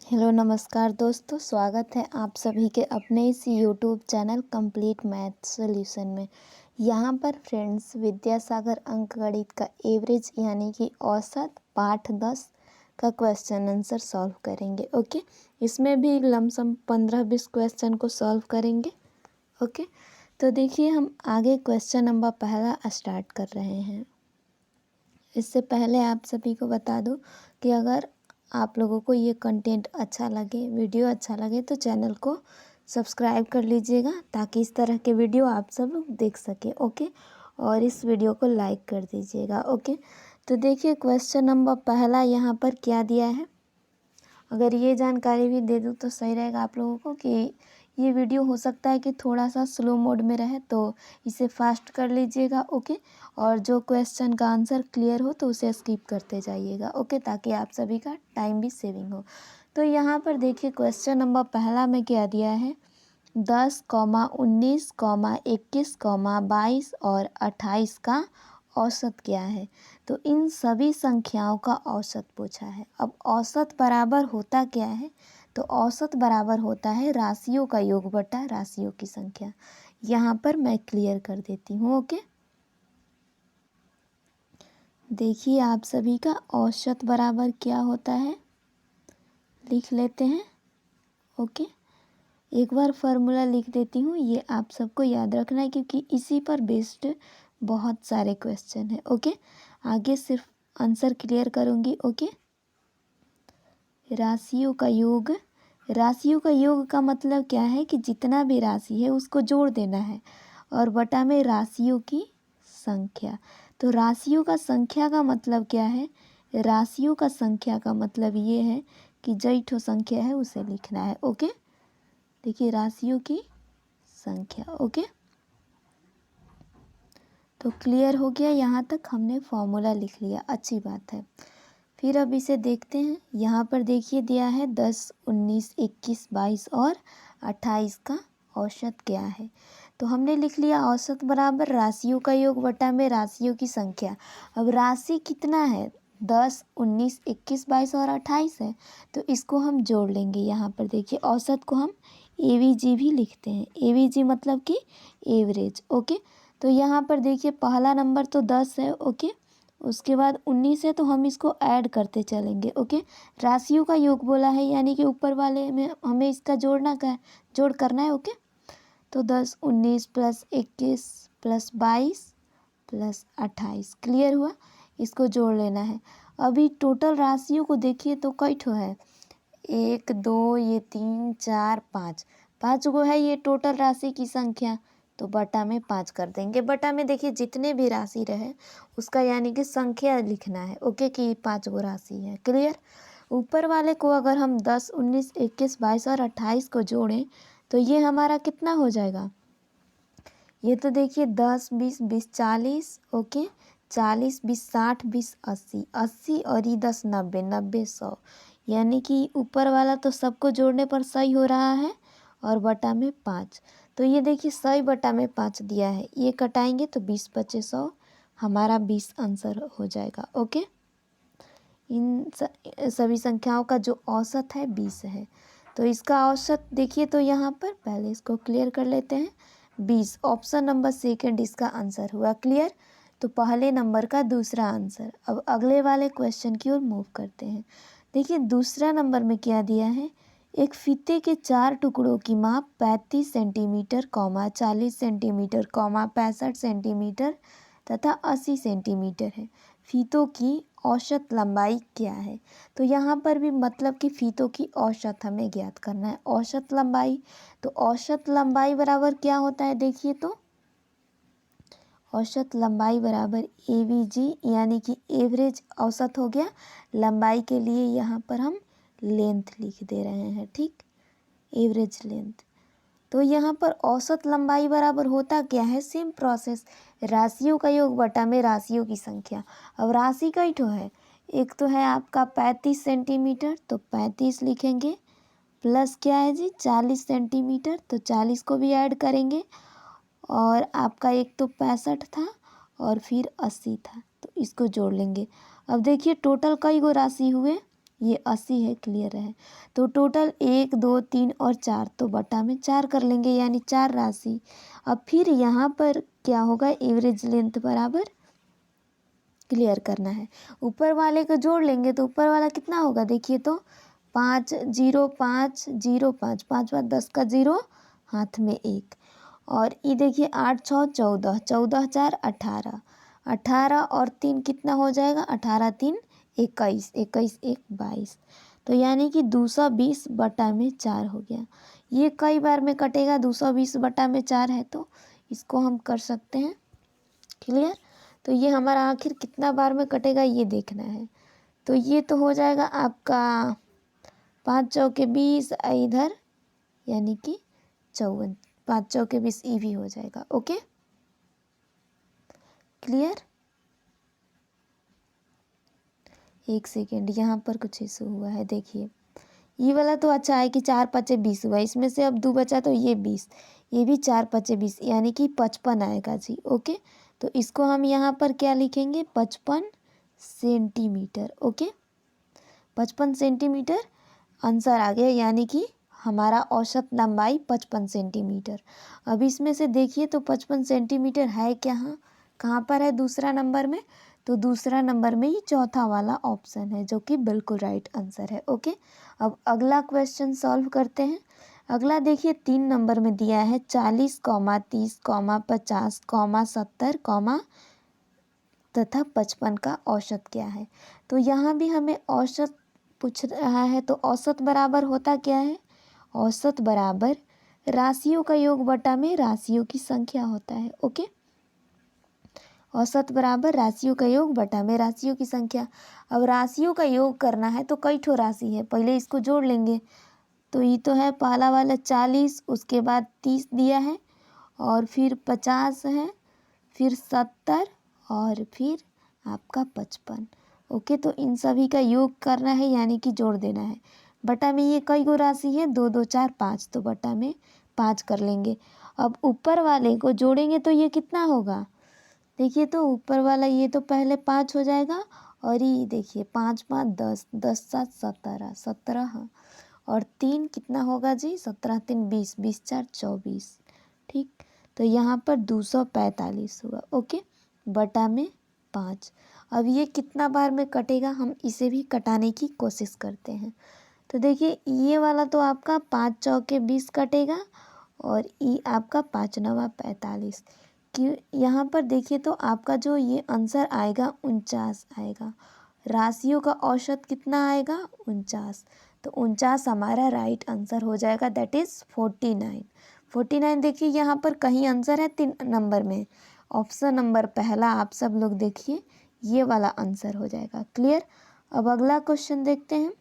Hello नमस्कार दोस्तों, स्वागत है आप सभी के अपने इस YouTube channel complete math solution में। यहाँ पर फ्रेंड्स विद्यासागर अंकगणित का एवरेज यानी कि औसत पाठ 10 का क्वेश्चन आंसर सॉल्व करेंगे। ओके, इसमें भी लमसम 15-20 क्वेश्चन को सॉल्व करेंगे। ओके, तो देखिए हम आगे क्वेश्चन नंबर पहला स्टार्ट कर रहे हैं। इससे पहले आप सभी को बता दूं कि अगर आप लोगों को ये कंटेंट अच्छा लगे, वीडियो अच्छा लगे, तो चैनल को सब्सक्राइब कर लीजिएगा ताकि इस तरह के वीडियो आप सब लोग देख सकें। ओके, और इस वीडियो को लाइक कर दीजिएगा। ओके, तो देखिए क्वेश्चन नंबर पहला यहाँ पर क्या दिया है। अगर ये जानकारी भी दे दूँ तो सही रहेगा आप लोगों को कि ये वीडियो हो सकता है कि थोड़ा सा स्लो मोड में रहे, तो इसे फास्ट कर लीजिएगा। ओके, और जो क्वेश्चन का आंसर क्लियर हो तो उसे स्किप करते जाइएगा। ओके, ताकि आप सभी का टाइम भी सेविंग हो। तो यहाँ पर देखिए क्वेश्चन नंबर पहला में क्या दिया है, 10, 19, 21, 22 और 28 का औसत क्या है। तो इन सभी संख्याओं का औसत पूछा है। अब औसत बराबर होता क्या है, तो औसत बराबर होता है राशियों का योग बटा राशियों की संख्या। यहाँ पर मैं क्लियर कर देती हूँ। ओके, देखिए आप सभी का औसत बराबर क्या होता है, लिख लेते हैं। ओके, एक बार फार्मूला लिख देती हूँ, ये आप सबको याद रखना है क्योंकि इसी पर बेस्ड बहुत सारे क्वेश्चन हैं। ओके, आगे सिर्फ आंसर क्लियर करूँगी। ओके, राशियों का योग, राशियों का योग का मतलब क्या है कि जितना भी राशि है उसको जोड़ देना है, और बटा में राशियों की संख्या। तो राशियों का संख्या का मतलब क्या है, राशियों का संख्या का मतलब ये है कि जो संख्या है उसे लिखना है। ओके, देखिए राशियों की संख्या। ओके, तो क्लियर हो गया, यहाँ तक हमने फॉर्मूला लिख लिया, अच्छी बात है। फिर अब इसे देखते हैं। यहाँ पर देखिए दिया है 10, 19, 21, 22 और 28 का औसत क्या है। तो हमने लिख लिया औसत बराबर राशियों का योग बटा में राशियों की संख्या। अब राशि कितना है, 10, 19, 21, 22 और 28 है, तो इसको हम जोड़ लेंगे। यहाँ पर देखिए औसत को हम AVG भी लिखते हैं। AVG मतलब कि एवरेज। ओके, तो यहाँ पर देखिए पहला नंबर तो 10 है। ओके, उसके बाद 19 है, तो हम इसको ऐड करते चलेंगे। ओके, राशियों का योग बोला है यानी कि ऊपर वाले में हमें इसका जोड़ना का है, जोड़ करना है। ओके, तो 10, 19 प्लस 21 प्लस 22 प्लस 28 क्लियर हुआ, इसको जोड़ लेना है। अभी टोटल राशियों को देखिए तो कई ठो है, 1 2 ये 3 4 5, 5 गो है ये टोटल राशि की संख्या। तो बटा में 5 कर देंगे। बटा में देखिए जितने भी राशि रहे उसका यानी कि संख्या लिखना है। ओके, कि 5 गो राशि है। क्लियर, ऊपर वाले को अगर हम 10, 19, 21, 22 और 28 को जोड़ें तो ये हमारा कितना हो जाएगा, ये तो देखिए 10, 20, 20, 40। ओके, 40, 20, 60, 20, 80, 80 और ये 10, 90, 90, 100, यानी कि ऊपर वाला तो सबको जोड़ने पर सही हो रहा है, और बटा में 5। तो ये देखिए 100 बटा में 5 दिया है, ये कटाएंगे तो 20 बचे 100, हमारा 20 आंसर हो जाएगा। ओके, इन सभी संख्याओं का जो औसत है 20 है। तो इसका औसत देखिए, तो यहाँ पर पहले इसको क्लियर कर लेते हैं। 20 ऑप्शन नंबर सेकंड इसका आंसर हुआ। क्लियर, तो पहले नंबर का दूसरा आंसर। अब अगले वाले क्वेश्चन की ओर मूव करते हैं। देखिए दूसरा नंबर में क्या दिया है, एक फीते के 4 टुकड़ों की माप 35 सेंटीमीटर, 40 सेंटीमीटर, 65 सेंटीमीटर तथा 80 सेंटीमीटर है। फीतों की औसत लंबाई क्या है। तो यहाँ पर भी मतलब कि फीतों की औसत हमें ज्ञात करना है। औसत लंबाई, तो औसत लंबाई बराबर क्या होता है, देखिए तो औसत लंबाई बराबर AVG यानी कि एवरेज औसत हो गया। लंबाई के लिए यहाँ पर हम लेंथ लिख दे रहे हैं। ठीक, एवरेज लेंथ। तो यहाँ पर औसत लंबाई बराबर होता क्या है, सेम प्रोसेस, राशियों का योग बटा में राशियों की संख्या। अब राशि कई ठो है, एक तो है आपका 35 सेंटीमीटर, तो 35 लिखेंगे, प्लस क्या है जी 40 सेंटीमीटर, तो 40 को भी ऐड करेंगे, और आपका एक तो 65 था और फिर 80 था, तो इसको जोड़ लेंगे। अब देखिए टोटल कई गो राशि हुए, ये 80 है, क्लियर है। तो टोटल 1 2 3 और 4, तो बटा में 4 कर लेंगे, यानी 4 राशि। अब फिर यहाँ पर क्या होगा, एवरेज लेंथ बराबर क्लियर करना है। ऊपर वाले को जोड़ लेंगे तो ऊपर वाला कितना होगा, देखिए तो 5 0 5 0 5, 5 5 10 का 0, हाथ में 1। और ये देखिए 8 6 14, 14 4 18, 18 और 3 कितना हो जाएगा, 18 3 21, 21 1 22। तो यानी कि 220 बटा में 4 हो गया। ये कई बार में कटेगा, 220 बटा में 4 है तो इसको हम कर सकते हैं, क्लियर। तो ये हमारा आखिर कितना बार में कटेगा ये देखना है। तो ये तो हो जाएगा आपका 5 चौके 20, इधर यानी कि 54, 5 चौके 20 ई भी हो जाएगा। Okay, clear. एक सेकेंड, यहाँ पर कुछ इशू हुआ है, देखिए ये वाला तो अच्छा है कि 4 5 20 हुआ, इसमें से अब 2 बचा तो ये 20, ये भी 4 5 20 यानी कि 55 आएगा जी। ओके, तो इसको हम यहाँ पर क्या लिखेंगे, 55 सेंटीमीटर। ओके, 55 सेंटीमीटर आंसर आ गया, यानी कि हमारा औसत लंबाई 55 सेंटीमीटर। अब इसमें से देखिए तो 55 सेंटीमीटर है क्या, हाँ कहाँ पर है दूसरा नंबर में, तो दूसरा नंबर में ही चौथा वाला ऑप्शन है, जो कि बिल्कुल राइट आंसर है। ओके, अब अगला क्वेश्चन सॉल्व करते हैं। अगला देखिए 3 नंबर में दिया है 40, 30, 50, 70, तथा 55 का औसत क्या है। तो यहाँ भी हमें औसत पूछ रहा है, तो औसत बराबर होता क्या है, औसत बराबर राशियों का योग बटा में राशियों की संख्या होता है। ओके, औसत बराबर राशियों का योग बटा में राशियों की संख्या। अब राशियों का योग करना है तो कई ठो राशि है, पहले इसको जोड़ लेंगे। तो ये तो है पहला वाला 40, उसके बाद 30 दिया है, और फिर 50 है, फिर 70 और फिर आपका 55। ओके, तो इन सभी का योग करना है, यानी कि जोड़ देना है। बटा में ये कई गो राशि है, 2 2 4 5, तो बटा में 5 कर लेंगे। अब ऊपर वाले को जोड़ेंगे तो ये कितना होगा, देखिए तो ऊपर वाला ये तो पहले 5 हो जाएगा, और ये देखिए 5 5 10, 10 7 17, 17 हाँ, और 3 कितना होगा जी, 17 3 20, 20 4 24। ठीक, तो यहाँ पर 245 हुआ। ओके, बटा में 5। अब ये कितना बार में कटेगा, हम इसे भी कटाने की कोशिश करते हैं। तो देखिए ये वाला तो आपका 5 चौके 20 कटेगा, और ये आपका 5 9 45। कि यहाँ पर देखिए तो आपका जो ये आंसर आएगा 49 आएगा। राशियों का औसत कितना आएगा, 49। तो 49 हमारा राइट आंसर हो जाएगा, दैट इज़ 49। 49 देखिए यहाँ पर कहीं आंसर है 3 नंबर में, ऑप्शन नंबर पहला आप सब लोग देखिए, ये वाला आंसर हो जाएगा। क्लियर। अब अगला क्वेश्चन देखते हैं,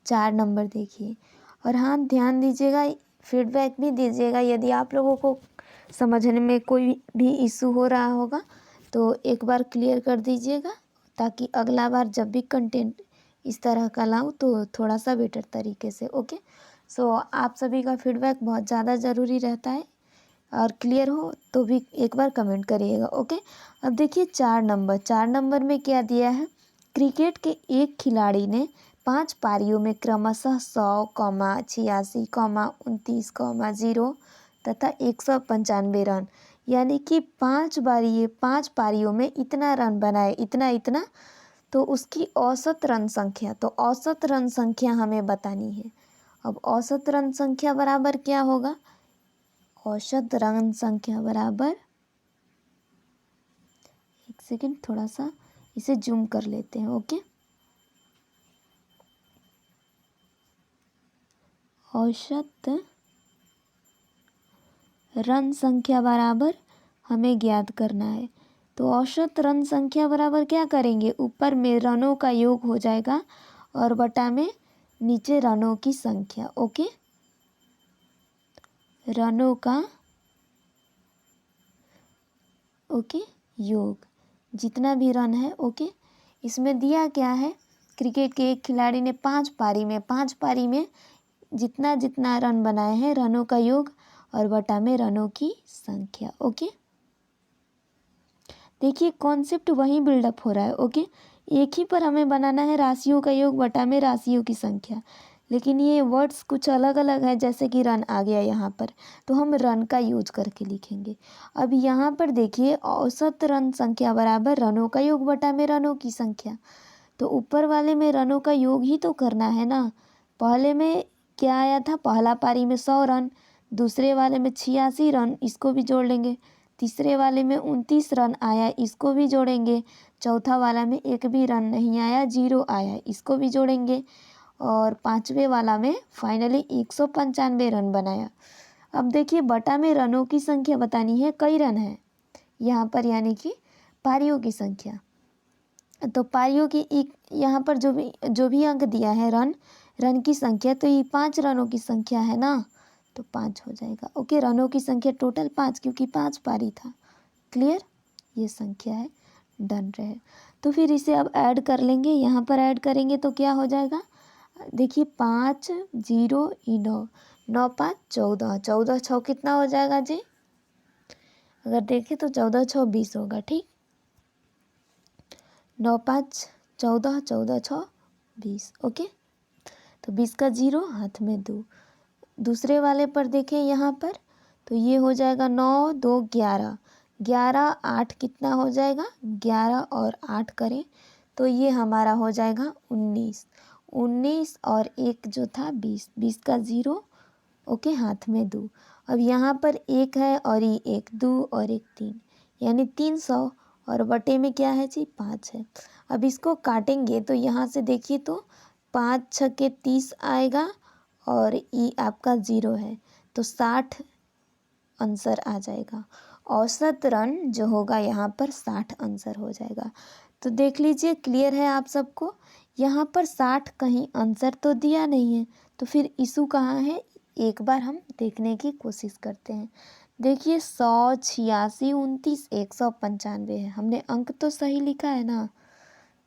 4 नंबर देखिए, और हाँ ध्यान दीजिएगा, फीडबैक भी दीजिएगा यदि आप लोगों को समझने में कोई भी इशू हो रहा होगा तो एक बार क्लियर कर दीजिएगा, ताकि अगला बार जब भी कंटेंट इस तरह का लाऊं तो थोड़ा सा बेटर तरीके से। ओके, सो आप सभी का फीडबैक बहुत ज़्यादा ज़रूरी रहता है, और क्लियर हो तो भी एक बार कमेंट करिएगा। ओके, अब देखिए 4 नंबर में क्या दिया है, क्रिकेट के एक खिलाड़ी ने 5 पारियों में क्रमशः 100, 86, 29, 0 तथा 195 रन, यानी कि 5 पारियों में इतना रन बनाए, इतना, तो उसकी औसत रन संख्या, तो औसत रन संख्या हमें बतानी है। अब औसत रन संख्या बराबर क्या होगा, औसत रन संख्या बराबर, एक सेकेंड थोड़ा सा इसे जूम कर लेते हैं। ओके, औसत रन संख्या बराबर हमें ज्ञात करना है। तो औसत रन संख्या बराबर क्या करेंगे, ऊपर में रनों का योग हो जाएगा, और बटा में नीचे रनों की संख्या। ओके, रनों का योग, जितना भी रन है। ओके, इसमें दिया क्या है, क्रिकेट के एक खिलाड़ी ने 5 पारी में जितना रन बनाए हैं, रनों का योग, और बटा में रनों की संख्या। ओके, देखिए कॉन्सेप्ट वहीं बिल्डअप हो रहा है। ओके, एक ही पर हमें बनाना है राशियों का योग बटा में राशियों की संख्या, लेकिन ये वर्ड्स कुछ अलग अलग है। जैसे कि रन आ गया यहाँ पर, तो हम रन का यूज करके लिखेंगे। अब यहाँ पर देखिए औसत रन संख्या बराबर रनों का योग बटा में रनों की संख्या। तो ऊपर वाले में रनों का योग ही तो करना है ना। पहले में क्या आया था, पहला पारी में 100 रन, दूसरे वाले में 86 रन, इसको भी जोड़ लेंगे। तीसरे वाले में 29 रन आया, इसको भी जोड़ेंगे। चौथा वाला में एक भी रन नहीं आया, 0 आया, इसको भी जोड़ेंगे। और पाँचवें वाला में फाइनली 195 रन बनाया। अब देखिए बटा में रनों की संख्या बतानी है, कई रन है यहाँ पर, यानी कि पारियों की संख्या। तो पारियों की एक यहाँ पर जो भी अंक दिया है रन की संख्या, तो ये 5 रनों की संख्या है ना, तो 5 हो जाएगा। ओके, रनों की संख्या टोटल 5, क्योंकि 5 पारी था। क्लियर, ये संख्या है, डन रहे। तो फिर इसे अब ऐड कर लेंगे। यहाँ पर ऐड करेंगे तो क्या हो जाएगा, देखिए 5 0 9, 9 5 14, 14 6 कितना हो जाएगा जी, अगर देखें तो 14 6 20 होगा। ठीक, 9 5 14, 14 6 20। ओके, तो 20 का 0 हाथ में 2। दूसरे वाले पर देखें यहाँ पर, तो ये हो जाएगा 9 2 11, 11 8 कितना हो जाएगा, 11 और 8 करें तो ये हमारा हो जाएगा 19, 19 और एक जो था 20, 20 का 0। ओके, हाथ में 2। अब यहाँ पर 1 है और ये 1, 2 और 1 3, यानी 300, और बटे में क्या है जी, 5 है। अब इसको काटेंगे तो यहाँ से देखिए तो 5 6 30 आएगा, और ये आपका 0 है, तो 60 आंसर आ जाएगा। औसत रन जो होगा यहाँ पर 60 आंसर हो जाएगा। तो देख लीजिए, क्लियर है आप सबको। यहाँ पर 60 कहीं आंसर तो दिया नहीं है, तो फिर इशू कहाँ है, एक बार हम देखने की कोशिश करते हैं। देखिए 100 86 29 195 है, हमने अंक तो सही लिखा है ना,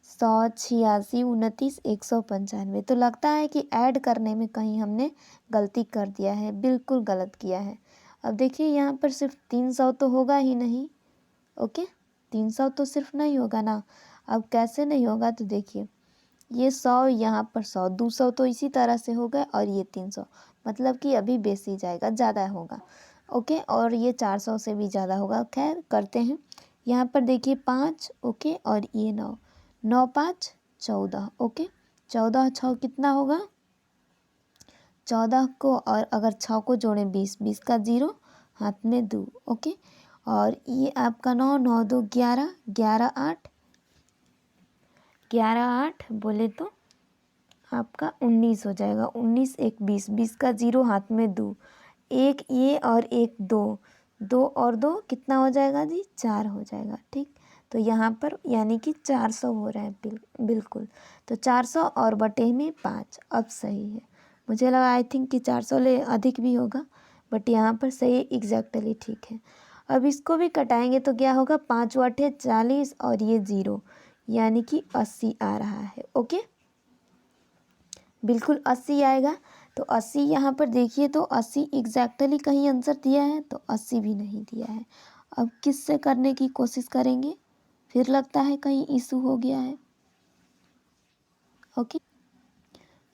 100 86 29 195। तो लगता है कि ऐड करने में कहीं हमने गलती कर दिया है, बिल्कुल गलत किया है। अब देखिए यहाँ पर सिर्फ 300 तो होगा ही नहीं। ओके, 300 तो सिर्फ नहीं होगा ना। अब कैसे नहीं होगा, तो देखिए ये 100, यहाँ पर 100, 200 तो इसी तरह से हो गए, और ये 300, मतलब कि अभी बेसी जाएगा, ज़्यादा होगा। ओके, और ये 400 से भी ज़्यादा होगा। खैर करते हैं, यहाँ पर देखिए 5, ओके, और ये 9, 9 5 14। ओके, 14 6 कितना होगा, 14 को और अगर 6 को जोड़ें 20, 20 का 0 हाथ में 2। ओके, और ये आपका 9 9 2 11, 11 8, 11 8 बोले तो आपका 19 हो जाएगा। 19 1 20, 20 का 0 हाथ में 2, एक ये और एक 2, 2 और 2 कितना हो जाएगा जी, 4 हो जाएगा। ठीक, तो यहाँ पर यानी कि 400 हो रहा है, बिल्कुल। तो 400 और बटे में 5, अब सही है। मुझे लगा आई थिंक कि 400 ले अधिक भी होगा, बट यहाँ पर सही एग्जैक्टली ठीक है। अब इसको भी कटाएंगे तो क्या होगा, 5 8 40 और ये 0, यानी कि 80 आ रहा है। ओके, बिल्कुल 80 आएगा। तो 80 यहाँ पर देखिए तो 80 एग्जैक्टली कहीं आंसर दिया है, तो 80 भी नहीं दिया है। अब किससे करने की कोशिश करेंगे, फिर लगता है कहीं इशू हो गया है। ओके,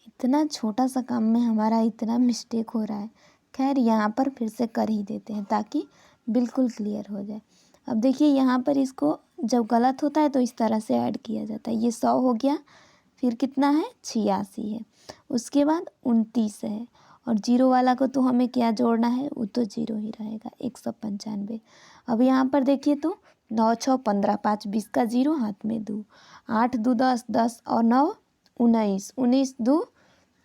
इतना छोटा सा काम में हमारा इतना मिस्टेक हो रहा है। खैर यहाँ पर फिर से कर ही देते हैं ताकि बिल्कुल क्लियर हो जाए। अब देखिए यहाँ पर इसको जब गलत होता है तो इस तरह से ऐड किया जाता है। ये 100 हो गया, फिर कितना है 86 है, उसके बाद 29 है, और 0 वाला को तो हमें क्या जोड़ना है, वो तो 0 ही रहेगा, 195। अब यहाँ पर देखिए तो 9 6 15, 5 20 का 0 हाथ में 2, 8 2 10, 10 और 9 19, 19 2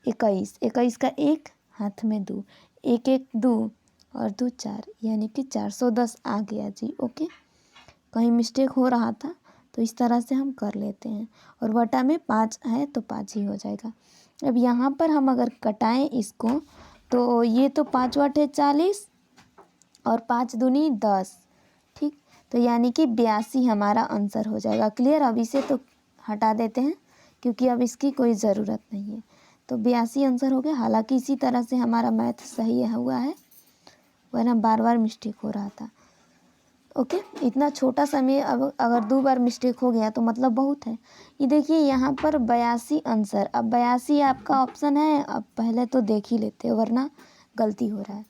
21, 21 का 1 हाथ में 2, 1 1 2 और 2 4, यानी कि 410 आ गया जी। ओके, कहीं मिस्टेक हो रहा था तो इस तरह से हम कर लेते हैं, और बटा में 5 है तो 5 ही हो जाएगा। अब यहाँ पर हम अगर कटाएं इसको, तो ये तो 5 8 40 और 5 दूनी 10। ठीक, तो यानी कि 82 हमारा आंसर हो जाएगा। क्लियर, अब इसे तो हटा देते हैं क्योंकि अब इसकी कोई ज़रूरत नहीं है। तो 82 आंसर हो गया। हालांकि इसी तरह से हमारा मैथ सही हुआ है, वरना बार बार मिस्टेक हो रहा था। ओके, इतना छोटा समय अब अगर 2 बार मिस्टेक हो गया तो मतलब बहुत है। ये देखिए यहाँ पर 82 आंसर, अब 82 आपका ऑप्शन है, अब पहले तो देख ही लेते हो वरना गलती हो रहा है।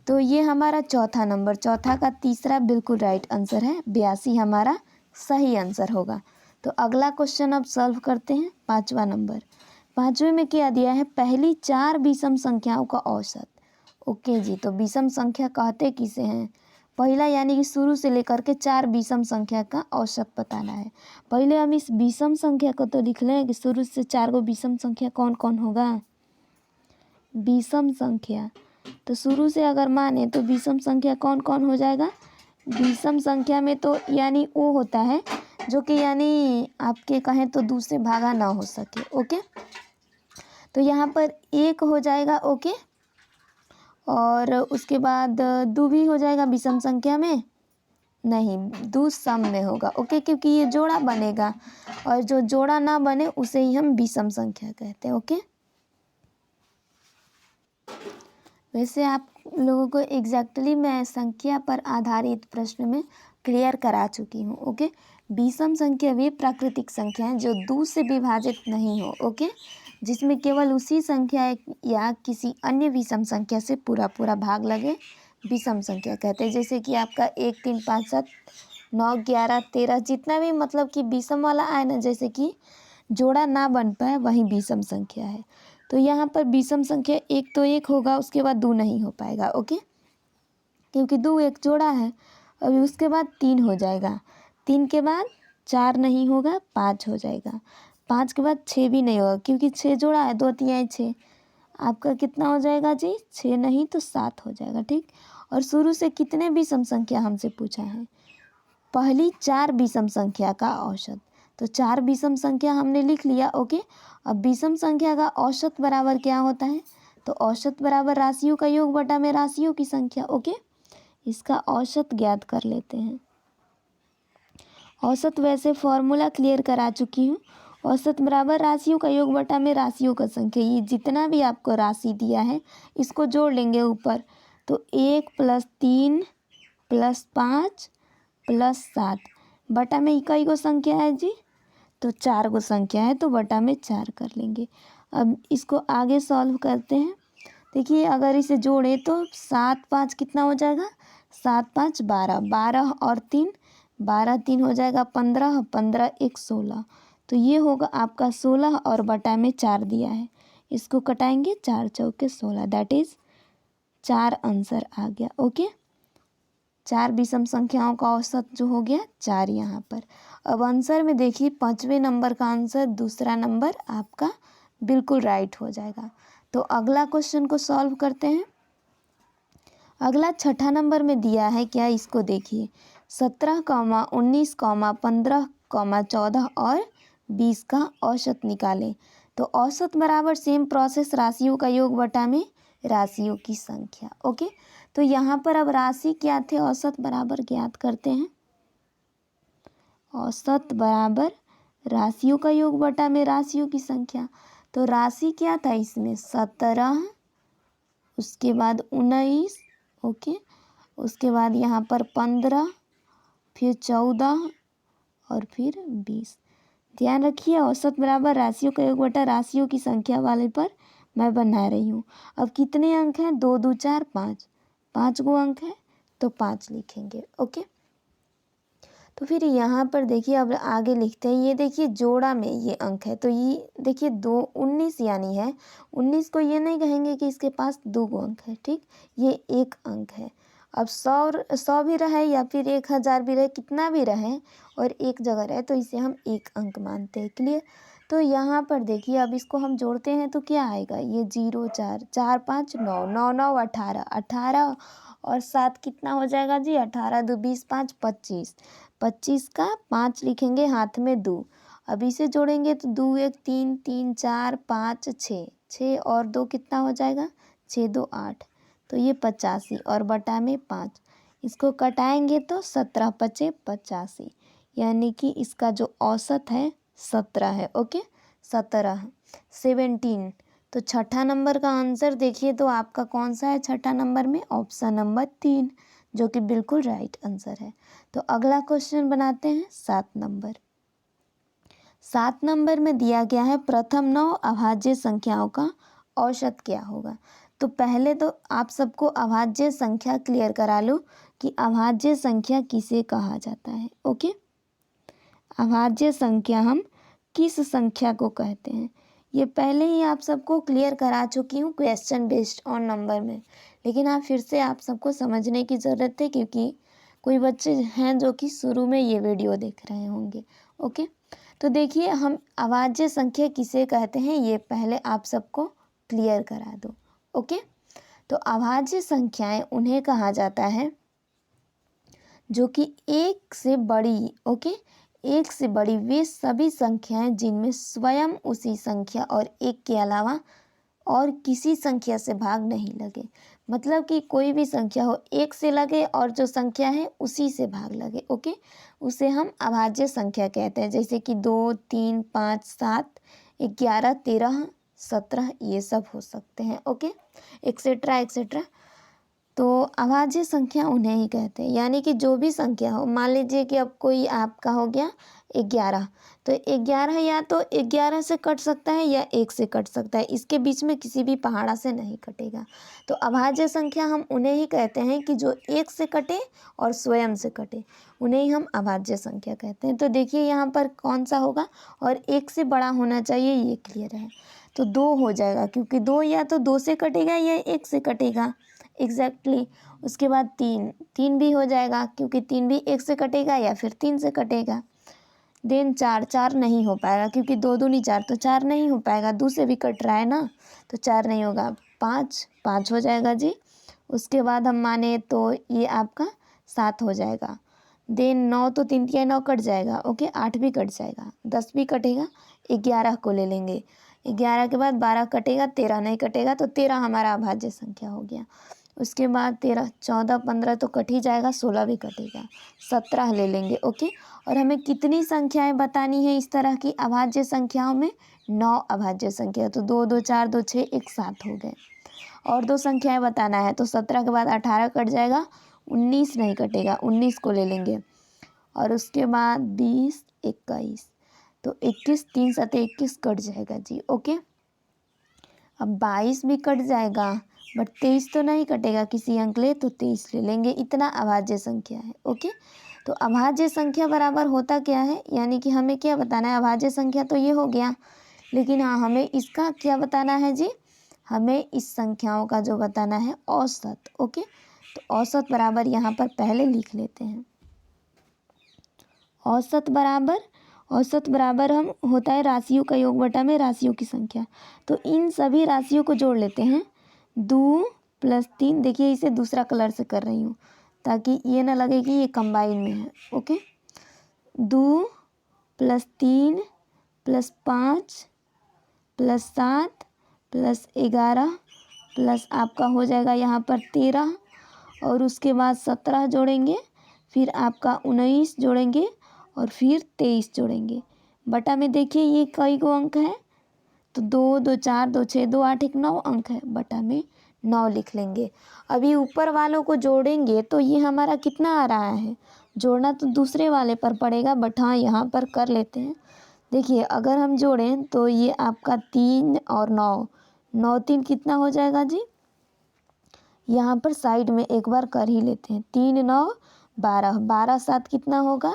तो ये हमारा चौथा नंबर, चौथा का तीसरा बिल्कुल राइट आंसर है, 82 हमारा सही आंसर होगा। तो अगला क्वेश्चन अब सॉल्व करते हैं, 5वां नंबर। 5वें में क्या दिया है, पहली 4 विषम संख्याओं का औसत। ओके जी, तो विषम संख्या कहते किसे हैं, पहला यानी कि शुरू से लेकर के 4 विषम संख्या का औसत बताना है। पहले हम इस विषम संख्या को तो लिख लें कि शुरू से 4 को विषम संख्या कौन कौन होगा। विषम संख्या तो शुरू से अगर माने तो विषम संख्या कौन कौन हो जाएगा। विषम संख्या में तो यानी वो होता है जो कि यानी आपके कहें तो दूसरे भागा ना हो सके। ओके, तो यहाँ पर 1 हो जाएगा। ओके, और उसके बाद 2 भी हो जाएगा विषम संख्या में, नहीं 2 सम में होगा। ओके, क्योंकि ये जोड़ा बनेगा और जो जोड़ा ना बने उसे ही हम विषम संख्या कहते हैं। ओके, वैसे आप लोगों को एग्जैक्टली मैं संख्या पर आधारित प्रश्न में क्लियर करा चुकी हूँ। ओके, विषम संख्या वे प्राकृतिक संख्या हैं जो 2 से विभाजित नहीं हो। ओके, जिसमें केवल उसी संख्या या किसी अन्य विषम संख्या से पूरा पूरा भाग लगे, विषम संख्या कहते हैं। जैसे कि आपका 1 3 5 7 9 11 13 जितना भी मतलब कि विषम वाला आए ना, जैसे कि जोड़ा ना बन पाए वही विषम संख्या है। तो यहाँ पर विषम संख्या 1 तो 1 होगा, उसके बाद 2 नहीं हो पाएगा। ओके, क्योंकि 2 एक जोड़ा है। अभी उसके बाद 3 हो जाएगा, 3 के बाद 4 नहीं होगा, 5 हो जाएगा, 5 के बाद 6 भी नहीं होगा क्योंकि 6 जोड़ा है, 2 तिहाई 6, आपका कितना हो जाएगा जी, 6 नहीं तो 7 हो जाएगा। ठीक, और शुरू से कितने विषम संख्या हमसे पूछा है, पहली 4 विषम संख्या का औसत। तो 4 विषम संख्या हमने लिख लिया। ओके, अब विषम संख्या का औसत बराबर क्या होता है, तो औसत बराबर राशियों का योग बटा में राशियों की संख्या। ओके, इसका औसत ज्ञात कर लेते हैं। औसत वैसे फॉर्मूला क्लियर करा चुकी हूँ। औसत बराबर राशियों का योग बटा में राशियों का संख्या, ये जितना भी आपको राशि दिया है इसको जोड़ लेंगे ऊपर। तो 1 + 3 + 5 + 7 बटा में इकाई को संख्या है जी, तो 4 को संख्या है तो बटा में 4 कर लेंगे। अब इसको आगे सॉल्व करते हैं। देखिए अगर इसे जोड़े तो 7 5 कितना हो जाएगा, 7 5 12, 12 और 3 12, 3 हो जाएगा 15, 15 1 16, तो ये होगा आपका 16 और बटा में 4 दिया है, इसको कटाएंगे 4 चौके 16, दैट इज़ 4 आंसर आ गया। ओके, 4 विषम संख्याओं का औसत जो हो गया 4 यहाँ पर। अब आंसर में देखिए 5वें नंबर का आंसर दूसरा नंबर आपका बिल्कुल राइट हो जाएगा। तो अगला क्वेश्चन को सॉल्व करते हैं। अगला 6ठा नंबर में दिया है क्या, इसको देखिए, 17, 19, 15, 14 और 20 का औसत निकालें। तो औसत बराबर सेम प्रोसेस, राशियों का योग बटा में राशियों की संख्या। ओके, तो यहाँ पर अब राशि क्या थे, औसत बराबर ज्ञात करते हैं। औसत बराबर राशियों का योग बटा में राशियों की संख्या। तो राशि क्या था इसमें, 17, उसके बाद 19, ओके, उसके बाद यहाँ पर 15, फिर 14 और फिर 20। ध्यान रखिए औसत बराबर राशियों का योग बटा राशियों की संख्या वाले पर मैं बना रही हूँ। अब कितने अंक हैं, 2 2 4 5, 5 गो अंक है तो 5 लिखेंगे। ओके, तो फिर यहाँ पर देखिए अब आगे लिखते हैं। ये देखिए जोड़ा में ये अंक है, तो ये देखिए 2 19 यानी है, 19 को ये नहीं कहेंगे कि इसके पास 2 गो अंक है। ठीक, ये 1 अंक है। अब 100 भी रहे या फिर 1000 भी रहे, कितना भी रहे और एक जगह रहे तो इसे हम 1 अंक मानते हैं। क्लियर, तो यहाँ पर देखिए अब इसको हम जोड़ते हैं तो क्या आएगा, ये 0 4 4 5 9 9 9 18 18 और 7 कितना हो जाएगा जी, 18 2 20 5 25, 25 का 5 लिखेंगे हाथ में 2। अब इसे जोड़ेंगे तो 2 1 3 3 4 5 6, 6 और 2 कितना हो जाएगा, 6 2 8, तो ये 85 और बटा में 5, इसको कटाएंगे तो 17 5 85, यानी कि इसका जो औसत है 17 है। ओके, 17 17। तो 6ठा नंबर का आंसर देखिए तो आपका कौन सा है 6ठा नंबर में, ऑप्शन नंबर 3, जो कि बिल्कुल राइट आंसर है। तो अगला क्वेश्चन बनाते हैं 7 नंबर। 7 नंबर में दिया गया है प्रथम 9 अभाज्य संख्याओं का औसत क्या होगा। तो पहले तो आप सबको अभाज्य संख्या क्लियर करा लो कि अभाज्य संख्या किसे कहा जाता है। ओके, अभाज्य संख्या हम किस संख्या को कहते हैं, ये पहले ही आप सबको क्लियर करा चुकी हूँ क्वेश्चन बेस्ड ऑन नंबर में, लेकिन फिर से आप सबको समझने की ज़रूरत है क्योंकि कोई बच्चे हैं जो कि शुरू में ये वीडियो देख रहे होंगे। ओके, तो देखिए हम अभाज्य संख्या किसे कहते हैं ये पहले आप सबको क्लियर करा दो। ओके, तो अभाज्य संख्याएं उन्हें कहा जाता है जो कि एक से बड़ी, ओके, एक से बड़ी वे सभी संख्याएं जिनमें स्वयं उसी संख्या और एक के अलावा और किसी संख्या से भाग नहीं लगे। मतलब कि कोई भी संख्या हो एक से लगे और जो संख्या है उसी से भाग लगे। ओके, उसे हम अभाज्य संख्या कहते हैं, जैसे कि 2, 3, 5, 7, 11, 13, 17 ये सब हो सकते हैं। Okay, etcetera etcetera. तो अभाज्य संख्या उन्हें ही कहते हैं, यानी कि जो भी संख्या हो, मान लीजिए कि अब कोई आपका हो गया 11, तो 11 या तो 11 से कट सकता है या 1 से कट सकता है, इसके बीच में किसी भी पहाड़ा से नहीं कटेगा। तो अभाज्य संख्या हम उन्हें ही कहते हैं कि जो 1 से कटे और स्वयं से कटे, उन्हें ही हम अभाज्य संख्या कहते हैं। तो देखिए यहाँ पर कौन सा होगा, और 1 से बड़ा होना चाहिए, ये क्लियर है। तो 2 हो जाएगा क्योंकि 2 या तो 2 से कटेगा या 1 से कटेगा, एग्जैक्टली। उसके बाद 3 भी हो जाएगा क्योंकि 3 भी 1 से कटेगा या फिर 3 से कटेगा। देन 4 नहीं हो पाएगा क्योंकि 2 दूनी 4, तो 4 नहीं हो पाएगा, 2 से भी कट रहा है ना, तो 4 नहीं होगा। 5 हो जाएगा जी। उसके बाद हम माने तो ये आपका 7 हो जाएगा। देन 9, तो 3 या 9 कट जाएगा। ओके, 8 भी कट जाएगा, 10 भी कटेगा, 11 को ले लेंगे। 11 के बाद 12 कटेगा, 13 नहीं कटेगा, तो 13 हमारा अभाज्य संख्या हो गया। उसके बाद 13, 14, 15 तो कट ही जाएगा, 16 भी कटेगा, 17 ले लेंगे। ओके, और हमें कितनी संख्याएं बतानी है इस तरह की अभाज्य संख्याओं में, 9 अभाज्य संख्या। तो 2, 2, 4, 2, 6, 1, 7 हो गए। और 2 संख्याएं बताना है, तो 17 के बाद 18 कट जाएगा, 19 नहीं कटेगा, 19 को ले लेंगे। और उसके बाद 20, 21, तो 21, 3 7 21 कट जाएगा जी। ओके, अब 22 भी कट जाएगा, बट 23 तो नहीं कटेगा, किसी अंक ले तो 23 ले लेंगे। इतना अभाज्य संख्या है। ओके, तो अभाज्य संख्या बराबर होता क्या है, यानी कि हमें क्या बताना है, अभाज्य संख्या तो ये हो गया, लेकिन हाँ हमें इसका क्या बताना है जी, हमें इस संख्याओं का जो बताना है औसत। ओके, तो औसत बराबर यहाँ पर पहले लिख लेते हैं। औसत बराबर हम होता है राशियों का योग बटा में राशियों की संख्या। तो इन सभी राशियों को जोड़ लेते हैं। 2 + 3, देखिए इसे दूसरा कलर से कर रही हूँ ताकि ये ना लगे कि ये कंबाइन में है। ओके, 2 + 3 + 5 + 7 + 11 प्लस आपका हो जाएगा यहाँ पर 13, और उसके बाद 17 जोड़ेंगे, फिर आपका 19 जोड़ेंगे, और फिर 23 जोड़ेंगे। बटा में देखिए ये कई गो अंक है, तो 2, 2, 4, 2, 6, 2, 8, 1, 9 अंक है, बटा में 9 लिख लेंगे। अभी ऊपर वालों को जोड़ेंगे तो ये हमारा कितना आ रहा है, जोड़ना तो दूसरे वाले पर पड़ेगा, बट हाँ यहाँ पर कर लेते हैं। देखिए अगर हम जोड़ें तो ये आपका 3 और 9, 9 3 कितना हो जाएगा जी, यहाँ पर साइड में एक बार कर ही लेते हैं। 3 9 12, 12 7 कितना होगा,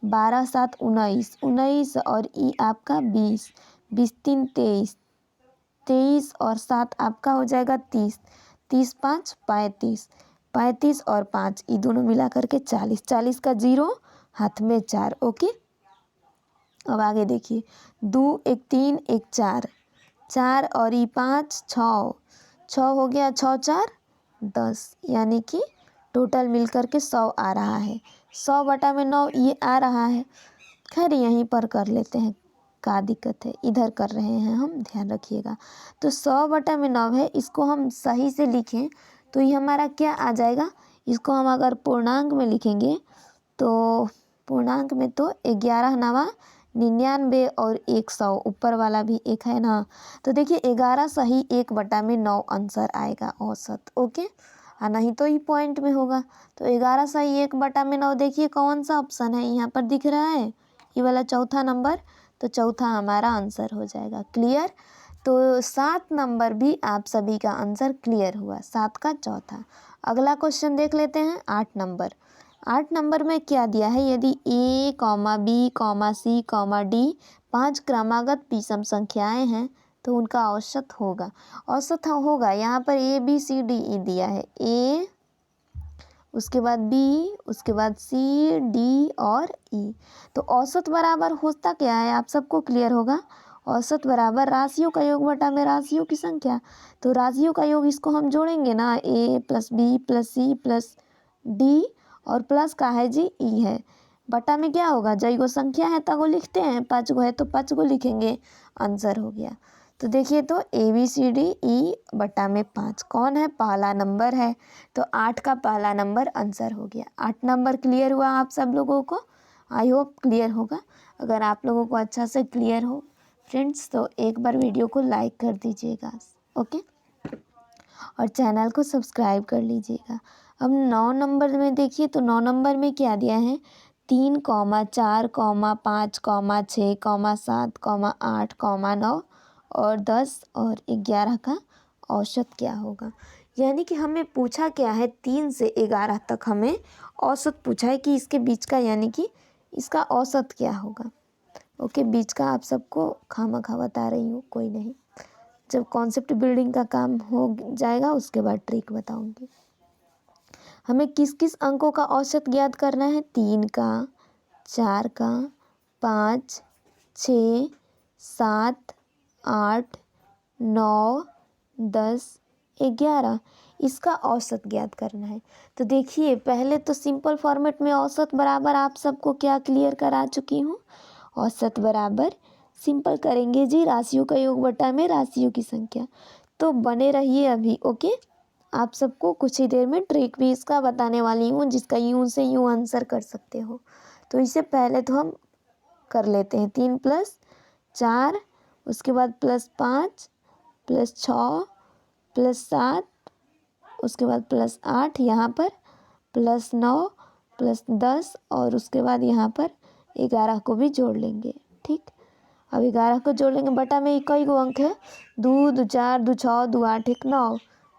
12 7 19, 19 और ई आपका 20, 20 3 23, 23 और 7 आपका हो जाएगा 30, 30 5 35, 35 और 5 ये दोनों मिला करके 40, 40 का 0 हाथ में 4। ओके, अब आगे देखिए, 2 1 3 1 4, 4 और ई 5 6, 6 हो गया, 6 4 10, यानी कि टोटल मिलकर के 100 आ रहा है। 100 बटा में 9 ये आ रहा है। खैर यहीं पर कर लेते हैं, क्या दिक्कत है, इधर कर रहे हैं हम, ध्यान रखिएगा। तो 100 बटा में 9 है, इसको हम सही से लिखें तो ये हमारा क्या आ जाएगा, इसको हम अगर पूर्णांक में लिखेंगे तो पूर्णांक में तो 11 9 99 और 100, ऊपर वाला भी एक है ना, तो देखिए 11 सही 1 बटा में 9 आंसर आएगा औसत। ओके, और नहीं तो ई पॉइंट में होगा। तो 11 सही 1/9 देखिए कौन सा ऑप्शन है यहाँ पर दिख रहा है, ये वाला चौथा नंबर। तो चौथा हमारा आंसर हो जाएगा। क्लियर। तो 7 नंबर भी आप सभी का आंसर क्लियर हुआ, 7 का चौथा। अगला क्वेश्चन देख लेते हैं 8 नंबर। 8 नंबर में क्या दिया है, यदि A, B, C, D 5 क्रमागत विषम संख्याएं हैं तो उनका औसत होगा। औसत होगा यहाँ पर A B C D E दिया है, A, उसके बाद B, उसके बाद C, D और E। तो औसत बराबर होता क्या है, आप सबको क्लियर होगा। औसत बराबर राशियों का योग बटा में राशियों की संख्या। तो राशियों का योग इसको हम जोड़ेंगे ना, A + B + C + D और प्लस का है जी E है, बटा में क्या होगा, जय संख्या है तगो लिखते हैं, 5 गो है तो 5 गो लिखेंगे, आंसर हो गया। तो देखिए तो ABCDE बटा में 5 कौन है, पहला नंबर है। तो 8 का पहला नंबर आंसर हो गया। 8 नंबर क्लियर हुआ आप सब लोगों को, आई होप क्लियर होगा। अगर आप लोगों को अच्छा से क्लियर हो फ्रेंड्स तो एक बार वीडियो को लाइक कर दीजिएगा, ओके, और चैनल को सब्सक्राइब कर लीजिएगा। अब 9 नंबर में देखिए, तो 9 नंबर में क्या दिया है, 3, 4, 5, 6, 7, 8, 9 और 10 और 11 का औसत क्या होगा। यानी कि हमें पूछा क्या है, 3 से 11 तक हमें औसत पूछा है कि इसके बीच का, यानी कि इसका औसत क्या होगा। ओके, बीच का आप सबको खामखा बता रही हूँ, कोई नहीं, जब कॉन्सेप्ट बिल्डिंग का काम हो जाएगा उसके बाद ट्रिक बताऊंगी। हमें किस किस अंकों का औसत ज्ञात करना है, 3 का, 4 का, 5, 6, 7, 8, 9, 10, 11, इसका औसत ज्ञात करना है। तो देखिए पहले तो सिंपल फॉर्मेट में औसत बराबर आप सबको क्या क्लियर करा चुकी हूँ। औसत बराबर सिंपल करेंगे जी, राशियों का योग बटा में राशियों की संख्या। तो बने रहिए अभी, ओके। आप सबको कुछ ही देर में ट्रिक भी इसका बताने वाली हूँ, जिसका यूँ से यूँ आंसर कर सकते हो। तो इससे पहले तो हम कर लेते हैं, 3 + 4, उसके बाद +5 +6 +7, उसके बाद +8, यहाँ पर +9 +10 और उसके बाद यहाँ पर 11 को भी जोड़ लेंगे। ठीक, अब 11 को जोड़ लेंगे, बटा में कई गो अंक है, 2, 2, 4, 2, 6, 2, 8, 1, 9,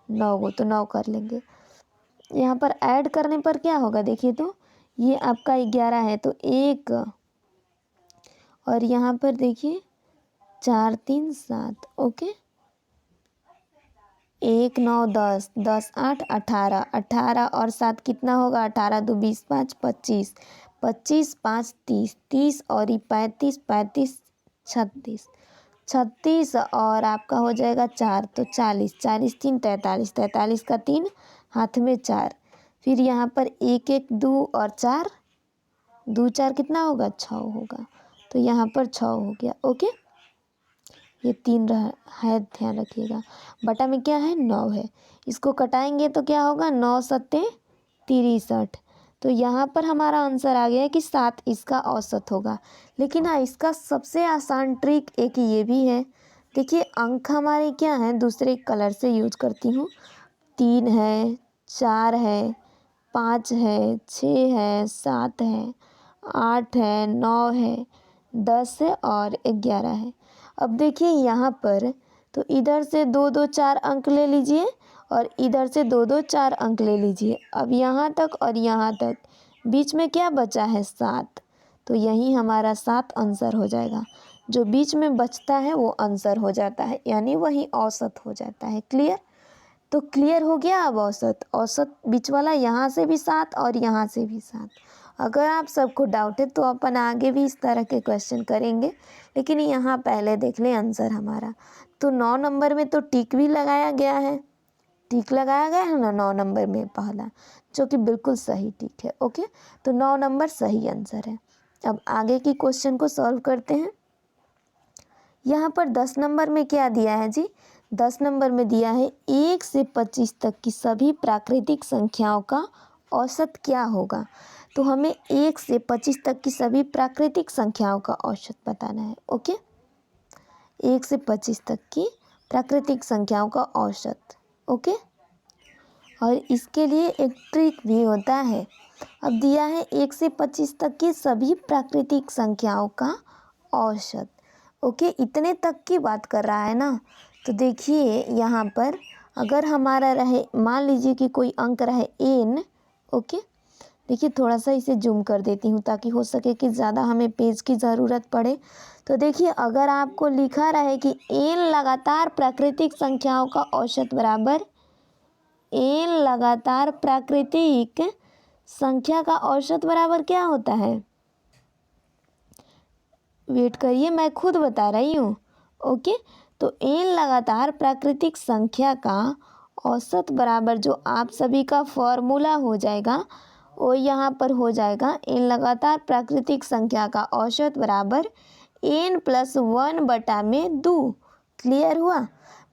9 गो, तो 9 कर लेंगे। यहाँ पर ऐड करने पर क्या होगा, देखिए तो ये आपका 11 है तो 1, और यहाँ पर देखिए 4, 3, 7, ओके, 1, 9, 10, 10, 8, 18, 18 और 7 कितना होगा, 18, 2, 20, 5, 25, 25, 5, 30, 30 और ये 35, 35, 36, 36 और आपका हो जाएगा 4 तो 40, 40, 3, 43, 43 का 3 हाथ में 4, फिर यहाँ पर 1, 1, 2 और 4, 2, 4 कितना होगा, 6 होगा। तो यहाँ पर 6 हो गया, ओके, ये 3 है, ध्यान रखिएगा। बटा में क्या है, 9 है, इसको कटाएंगे तो क्या होगा, 9 सत्ते 63। तो यहाँ पर हमारा आंसर आ गया है कि 7 इसका औसत होगा। लेकिन हाँ, इसका सबसे आसान ट्रिक एक ये भी है, देखिए अंक हमारे क्या हैं, दूसरे कलर से यूज करती हूँ, 3 है, 4 है, 5 है, 6 है, 7 है, 8 है, 9 है, 10 है और 11 है। अब देखिए यहाँ पर तो इधर से 2, 2, 4 अंक ले लीजिए और इधर से 2, 2, 4 अंक ले लीजिए। अब यहाँ तक और यहाँ तक बीच में क्या बचा है, 7, तो यही हमारा 7 आंसर हो जाएगा। जो बीच में बचता है वो आंसर हो जाता है, यानी वही औसत हो जाता है। क्लियर। तो क्लियर हो गया। अब औसत, औसत बीच वाला यहाँ से भी 7 और यहाँ से भी 7। अगर आप सबको डाउट है तो अपन आगे भी इस तरह के क्वेश्चन करेंगे, लेकिन यहाँ पहले देख लें आंसर हमारा। तो 9 नंबर में तो टिक भी लगाया गया है, टिक लगाया गया है ना 9 नंबर में पहला, जो कि बिल्कुल सही टिक है, ओके। तो 9 नंबर सही आंसर है। अब आगे की क्वेश्चन को सॉल्व करते हैं। यहाँ पर 10 नंबर में क्या दिया है जी, 10 नंबर में दिया है 1 से 25 तक की सभी प्राकृतिक संख्याओं का औसत क्या होगा। तो हमें 1 से 25 तक की सभी प्राकृतिक संख्याओं का औसत बताना है, ओके। 1 से 25 तक की प्राकृतिक संख्याओं का औसत, ओके। और इसके लिए एक ट्रिक भी होता है। अब दिया है 1 से 25 तक की सभी प्राकृतिक संख्याओं का औसत। ओके, इतने तक की बात कर रहा है ना। तो देखिए यहाँ पर अगर हमारा रहे, मान लीजिए कि कोई अंक रहे n। ओके, देखिए थोड़ा सा इसे जूम कर देती हूँ ताकि हो सके कि ज़्यादा हमें पेज की ज़रूरत पड़े। तो देखिए अगर आपको लिखा रहे कि n लगातार प्राकृतिक संख्याओं का औसत बराबर n लगातार प्राकृतिक संख्या का औसत बराबर क्या होता है, वेट करिए मैं खुद बता रही हूँ। ओके, तो n लगातार प्राकृतिक संख्या का औसत बराबर जो आप सभी का फॉर्मूला हो जाएगा वो यहाँ पर हो जाएगा n लगातार प्राकृतिक संख्या का औसत बराबर n+1/2। क्लियर हुआ?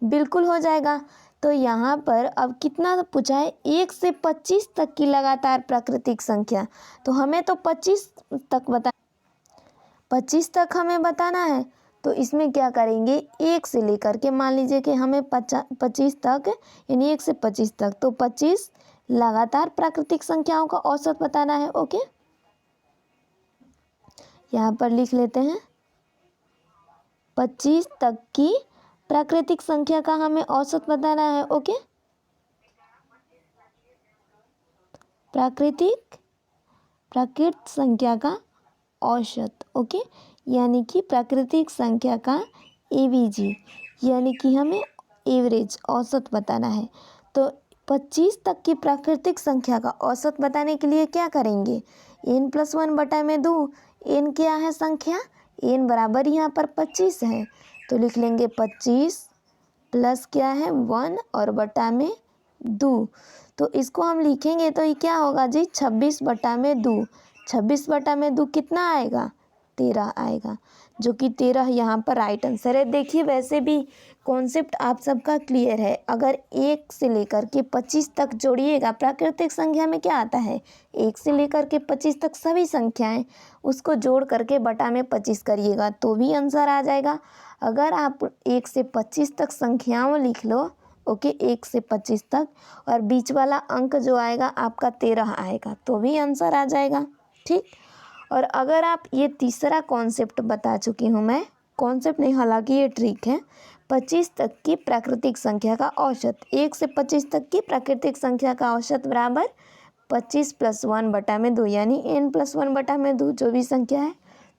बिल्कुल हो जाएगा। तो यहाँ पर अब कितना पूछा है, 1 से 25 तक की लगातार प्राकृतिक संख्या। तो हमें तो 25 तक हमें बताना है। तो इसमें क्या करेंगे, 1 से लेकर के मान लीजिए कि हमें 25 तक, यानी 1 से 25 तक, तो 25 लगातार प्राकृतिक संख्याओं का औसत बताना है। ओके, यहाँ पर लिख लेते हैं 25 तक की प्राकृतिक संख्या का हमें औसत बताना है। ओके, प्राकृत संख्या का औसत। ओके, यानी कि प्राकृतिक संख्या का एवीजी, यानी कि हमें एवरेज औसत बताना है। तो 25 तक की प्राकृतिक संख्या का औसत बताने के लिए क्या करेंगे, n+1/2। n क्या है संख्या, n बराबर यहाँ पर 25 है। तो लिख लेंगे 25 प्लस क्या है 1 और बटा में 2। तो इसको हम लिखेंगे तो ये क्या होगा जी, 26/2। 26/2 कितना आएगा, 13 आएगा, जो कि 13 यहाँ पर राइट आंसर है। देखिए वैसे भी कॉन्सेप्ट आप सबका क्लियर है। अगर 1 से लेकर के 25 तक जोड़िएगा, प्राकृतिक संख्या में क्या आता है, 1 से लेकर के 25 तक सभी संख्याएं, उसको जोड़ करके बटा में 25 करिएगा तो भी आंसर आ जाएगा। अगर आप 1 से 25 तक संख्याओं लिख लो, ओके, 1 से 25 तक, और बीच वाला अंक जो आएगा आपका 13 आएगा तो भी आंसर आ जाएगा। ठीक, और अगर आप, ये तीसरा कॉन्सेप्ट बता चुकी हूँ मैं, कॉन्सेप्ट नहीं हालांकि ये ट्रिक है। 25 तक की प्राकृतिक संख्या का औसत, 1 से 25 तक की प्राकृतिक संख्या का औसत बराबर 25 + 1/2, यानी n+1/2 जो भी संख्या है।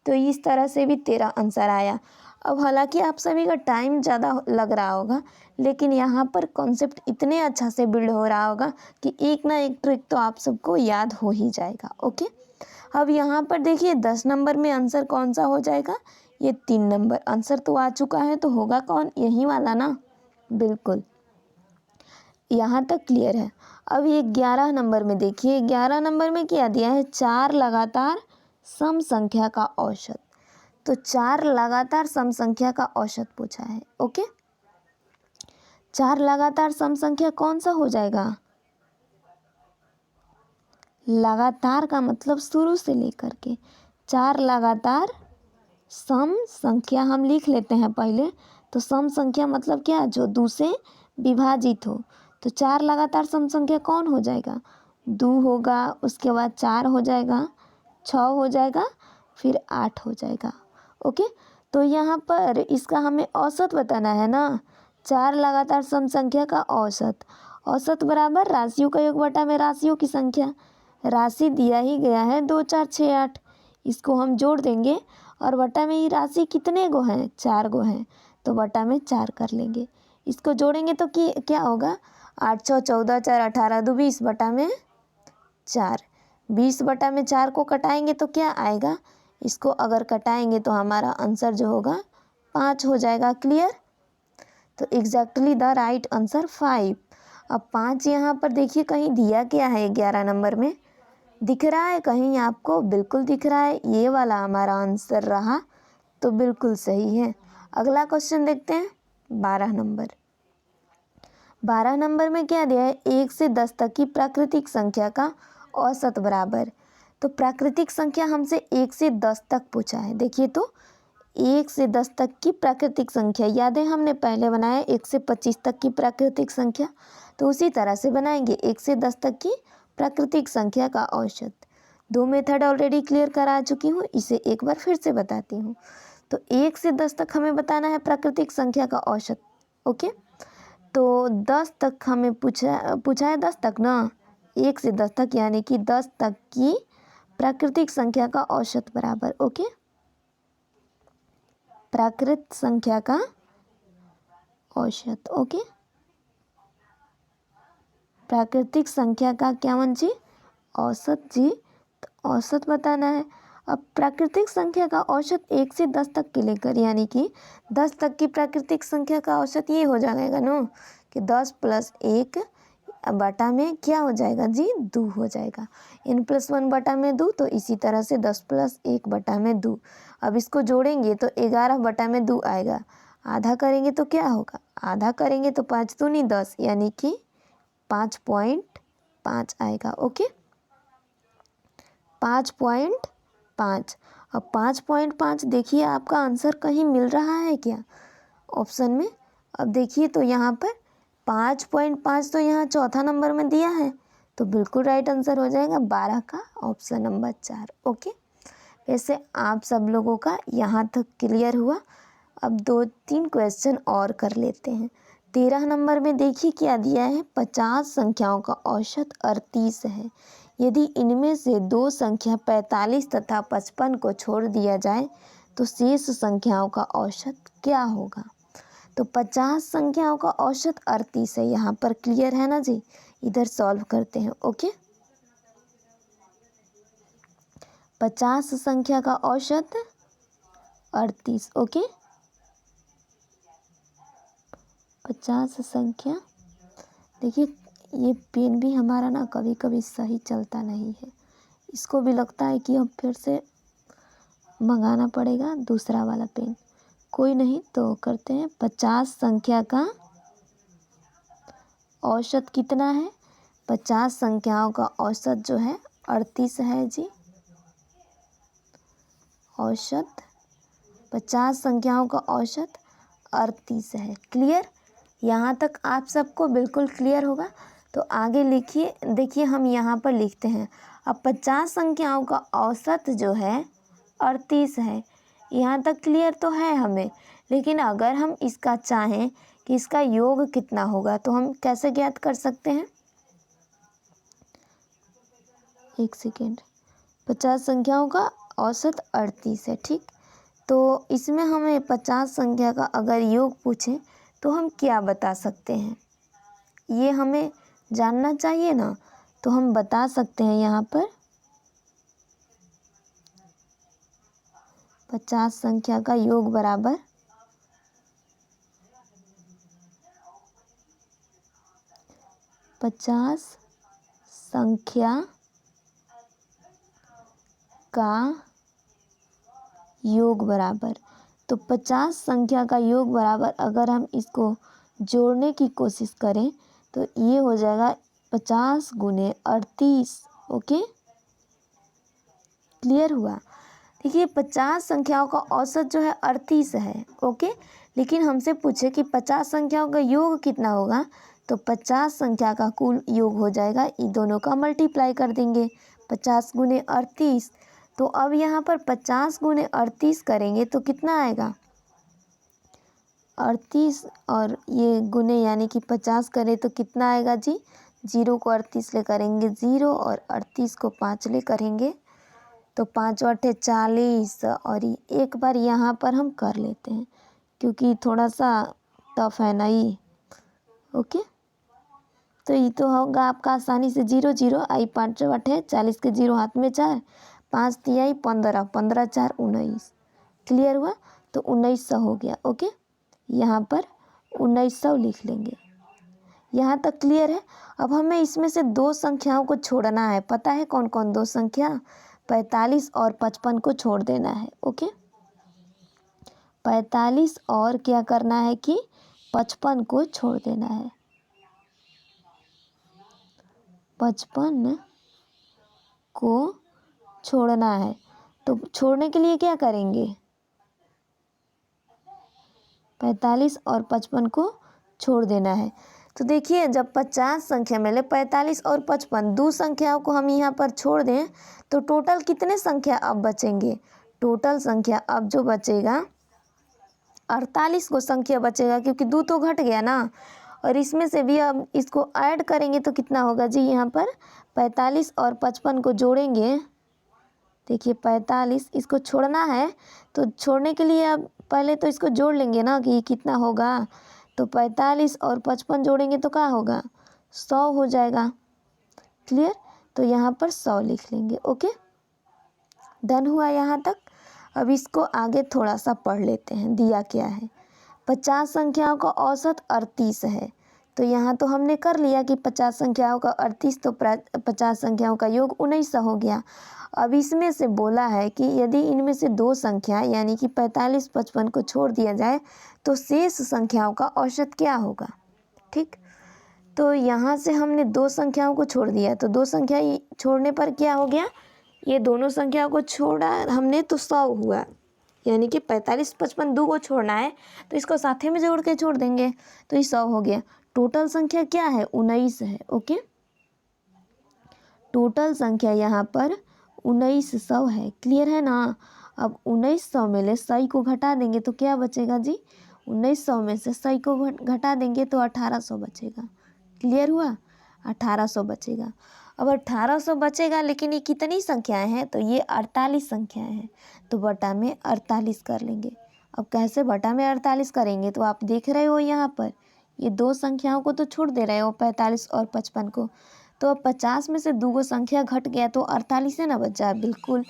तो इस तरह से भी 13 आंसर आया। अब हालांकि आप सभी का टाइम ज़्यादा लग रहा होगा, लेकिन यहाँ पर कॉन्सेप्ट इतने अच्छा से बिल्ड हो रहा होगा कि एक ना एक ट्रिक तो आप सबको याद हो ही जाएगा। ओके, अब यहाँ पर देखिए 10 नंबर में आंसर कौन सा हो जाएगा, ये 3 नंबर आंसर तो आ चुका है, तो होगा कौन, यही वाला ना। बिल्कुल, यहाँ तक क्लियर है। अब ये 11 नंबर में देखिए, 11 नंबर में क्या दिया है, 4 लगातार सम संख्या का औसत। तो 4 लगातार सम संख्या का औसत पूछा है। ओके, 4 लगातार सम संख्या कौन सा हो जाएगा, लगातार का मतलब शुरू से लेकर के, 4 लगातार सम संख्या हम लिख लेते हैं पहले। तो सम संख्या मतलब क्या, जो 2 से विभाजित हो। तो 4 लगातार सम संख्या कौन हो जाएगा, 2 होगा, उसके बाद 4 हो जाएगा, 6 हो जाएगा, फिर 8 हो जाएगा। ओके, तो यहाँ पर इसका हमें औसत बताना है ना, 4 लगातार सम संख्या का औसत। औसत बराबर राशियों का योग बटा में राशियों की संख्या। राशि दिया ही गया है 2 4 6 8, इसको हम जोड़ देंगे और बटा में ये राशि कितने गो हैं, 4 गो हैं, तो बटा में 4 कर लेंगे। इसको जोड़ेंगे तो क्या होगा, 8 6 14 4 18 2 20 बटा में 4। 20 बटा में 4 को कटाएंगे तो क्या आएगा, इसको अगर कटाएंगे तो हमारा आंसर जो होगा 5 हो जाएगा। क्लियर, तो एग्जैक्टली द राइट आंसर 5। अब 5 यहाँ पर देखिए कहीं दिया क्या है, 11 नंबर में दिख रहा है कहीं आपको, बिल्कुल दिख रहा है, ये वाला हमारा आंसर रहा, तो बिल्कुल सही है। अगला क्वेश्चन देखते हैं, 12 नंबर। 12 नंबर में क्या दिया है, 1 से 10 तक की प्राकृतिक संख्या का औसत बराबर। तो प्राकृतिक संख्या हमसे 1 से 10 तक पूछा है। देखिए तो 1 से 10 तक की प्राकृतिक संख्या, याद है हमने पहले बनाया 1 से 25 तक की प्राकृतिक संख्या, तो उसी तरह से बनाएंगे 1 से 10 तक की प्राकृतिक संख्या का औसत। 2 मेथड ऑलरेडी क्लियर करा चुकी हूँ, इसे एक बार फिर से बताती हूँ। तो 1 से 10 तक हमें बताना है प्राकृतिक संख्या का औसत। ओके, तो 10 तक हमें पूछा है 10 तक ना, 1 से 10 तक यानी कि 10 तक की प्राकृतिक संख्या का औसत बराबर, ओके, प्राकृत संख्या का औसत। ओके, प्राकृतिक संख्या का क्या मन जी, औसत जी, तो औसत बताना है। अब प्राकृतिक संख्या का औसत 1 से 10 तक के लेकर, यानी कि 10 तक की प्राकृतिक संख्या का औसत ये हो जाएगा ना कि 10 + 1 बटा में क्या हो जाएगा जी, 2 हो जाएगा। n+1 बटा में 2, तो इसी तरह से 10 + 1 बटा में 2। अब इसको जोड़ेंगे तो 11 बटा में 2 आएगा। आधा करेंगे तो क्या होगा, आधा करेंगे तो 5 दूनी 10, यानी कि 5.5 आएगा। ओके, 5.5। अब 5.5 देखिए आपका आंसर कहीं मिल रहा है क्या ऑप्शन में। अब देखिए तो यहाँ पर 5.5 तो यहाँ चौथा नंबर में दिया है, तो बिल्कुल राइट आंसर हो जाएगा 12 का ऑप्शन नंबर 4। ओके, वैसे आप सब लोगों का यहाँ तक क्लियर हुआ। अब 2-3 क्वेश्चन और कर लेते हैं। 13 नंबर में देखिए क्या दिया है, 50 संख्याओं का औसत 38 है। यदि इनमें से 2 संख्या 45 तथा 55 को छोड़ दिया जाए तो शेष संख्याओं का औसत क्या होगा। तो 50 संख्याओं का औसत 38 है, यहाँ पर क्लियर है ना जी। इधर सॉल्व करते हैं। ओके, 50 संख्या का औसत 38। ओके, 50 संख्या, देखिए ये पेन भी हमारा ना कभी कभी सही चलता नहीं है, इसको भी लगता है कि अब फिर से मंगाना पड़ेगा दूसरा वाला पेन। कोई नहीं, तो करते हैं 50 संख्या का औसत कितना है, 50 संख्याओं का औसत जो है 38 है जी। औसत 50 संख्याओं का औसत 38 है। क्लियर, यहाँ तक आप सबको बिल्कुल क्लियर होगा। तो आगे लिखिए, देखिए हम यहाँ पर लिखते हैं। अब 50 संख्याओं का औसत जो है 38 है, यहाँ तक क्लियर तो है हमें। लेकिन अगर हम इसका चाहें कि इसका योग कितना होगा, तो हम कैसे ज्ञात कर सकते हैं, एक सेकेंड। 50 संख्याओं का औसत 38 है, ठीक। तो इसमें हमें 50 संख्या का अगर योग पूछें तो हम क्या बता सकते हैं, ये हमें जानना चाहिए ना। तो हम बता सकते हैं यहाँ पर 50 संख्या का योग बराबर 50 संख्या का योग बराबर, तो 50 संख्या का योग बराबर अगर हम इसको जोड़ने की कोशिश करें तो ये हो जाएगा 50 × 38। ओके, क्लियर हुआ। देखिए 50 संख्याओं का औसत जो है 38 है। ओके, लेकिन हमसे पूछे कि 50 संख्याओं का योग कितना होगा, तो 50 संख्या का कुल योग हो जाएगा, इन दोनों का मल्टीप्लाई कर देंगे 50 × 38। तो अब यहाँ पर 50 × 38 करेंगे तो कितना आएगा, 38 और ये गुने यानी कि 50 करें तो कितना आएगा जी, 0 को 38 ले करेंगे 0 और 38 को 5 ले करेंगे तो 5 × 8 = 40। और एक बार यहाँ पर हम कर लेते हैं क्योंकि थोड़ा सा टफ है ना ये। ओके, तो ये तो होगा आपका आसानी से 0 0 आई 5 × 8 = 40 के 0 हाथ में 4, 5 × 3 = 15, 15 × 4 = 19। क्लियर हुआ, तो 1900 हो गया। ओके, यहाँ पर 1900 लिख लेंगे। यहाँ तक क्लियर है। अब हमें इसमें से 2 संख्याओं को छोड़ना है, पता है कौन कौन 2 संख्या, 45 और 55 को छोड़ देना है। ओके, 45 और क्या करना है कि 55 को छोड़ देना है। 55 को छोड़ना है, तो छोड़ने के लिए क्या करेंगे, 45 और 55 को छोड़ देना है। तो देखिए जब 50 संख्या मिले 45 और 55 दो संख्याओं को हम यहाँ पर छोड़ दें तो टोटल कितने संख्या अब बचेंगे? टोटल संख्या अब जो बचेगा 48 को संख्या बचेगा, क्योंकि दो तो घट गया ना। और इसमें से भी अब इसको ऐड करेंगे तो कितना होगा जी? यहाँ पर 45 और 55 को जोड़ेंगे। देखिए 45 इसको छोड़ना है, तो छोड़ने के लिए अब पहले तो इसको जोड़ लेंगे ना कि कितना होगा। तो 45 और 55 जोड़ेंगे तो क्या होगा? 100 हो जाएगा। क्लियर? तो यहाँ पर 100 लिख लेंगे। ओके, डन हुआ यहाँ तक। अब इसको आगे थोड़ा सा पढ़ लेते हैं, दिया क्या है। 50 संख्याओं का औसत 38 है। तो यहाँ तो हमने कर लिया कि 50 संख्याओं का 38, तो 50 संख्याओं का योग 19 हो गया। अब इसमें से बोला है कि यदि इनमें से दो संख्या यानी कि 45 55 को छोड़ दिया जाए तो शेष संख्याओं का औसत क्या होगा। ठीक, तो यहाँ से हमने दो संख्याओं को छोड़ दिया, तो दो संख्या छोड़ने पर क्या हो गया? ये दोनों संख्याओं को छोड़ा हमने तो 100 हुआ, यानी कि 45 55 दो को छोड़ना है तो इसको साथे में जोड़ के छोड़ देंगे तो ये 100 हो गया। टोटल संख्या क्या है? 19 है। ओके, टोटल संख्या यहाँ पर 1900 है। क्लियर है ना? अब 1900 में ले 100 को घटा देंगे तो क्या बचेगा जी? 1900 में से 100 को घटा देंगे तो 1800 बचेगा। क्लियर हुआ? 1800 बचेगा। अब 1800 बचेगा, लेकिन ये कितनी संख्याएं हैं? तो ये 48 संख्याएं हैं, तो बटा में 48 कर लेंगे। अब कैसे बटा में 48 करेंगे? तो आप देख रहे हो यहाँ पर ये दो संख्याओं को तो छोड़ दे रहे हो, 45 और 55 को। तो अब 50 में से दो संख्या घट गया तो 48 है ना बचा, बिल्कुल।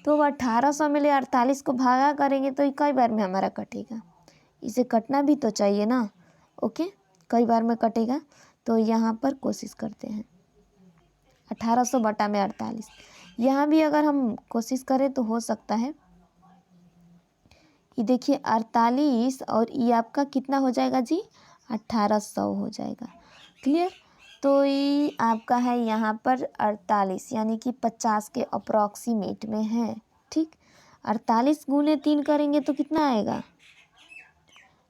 तो अब 1800 में ले 48 को भागा करेंगे तो कई बार में हमारा कटेगा, इसे कटना भी तो चाहिए ना। ओके, कई बार में कटेगा, तो यहाँ पर कोशिश करते हैं 1800 बटा में 48। यहाँ भी अगर हम कोशिश करें तो हो सकता है। ये देखिए 48 और ये आपका कितना हो जाएगा जी? 1800 हो जाएगा। क्लियर? तो ये आपका है यहाँ पर 48, यानी कि 50 के अप्रॉक्सीमेट में है। ठीक, 48 गुने 3 करेंगे तो कितना आएगा?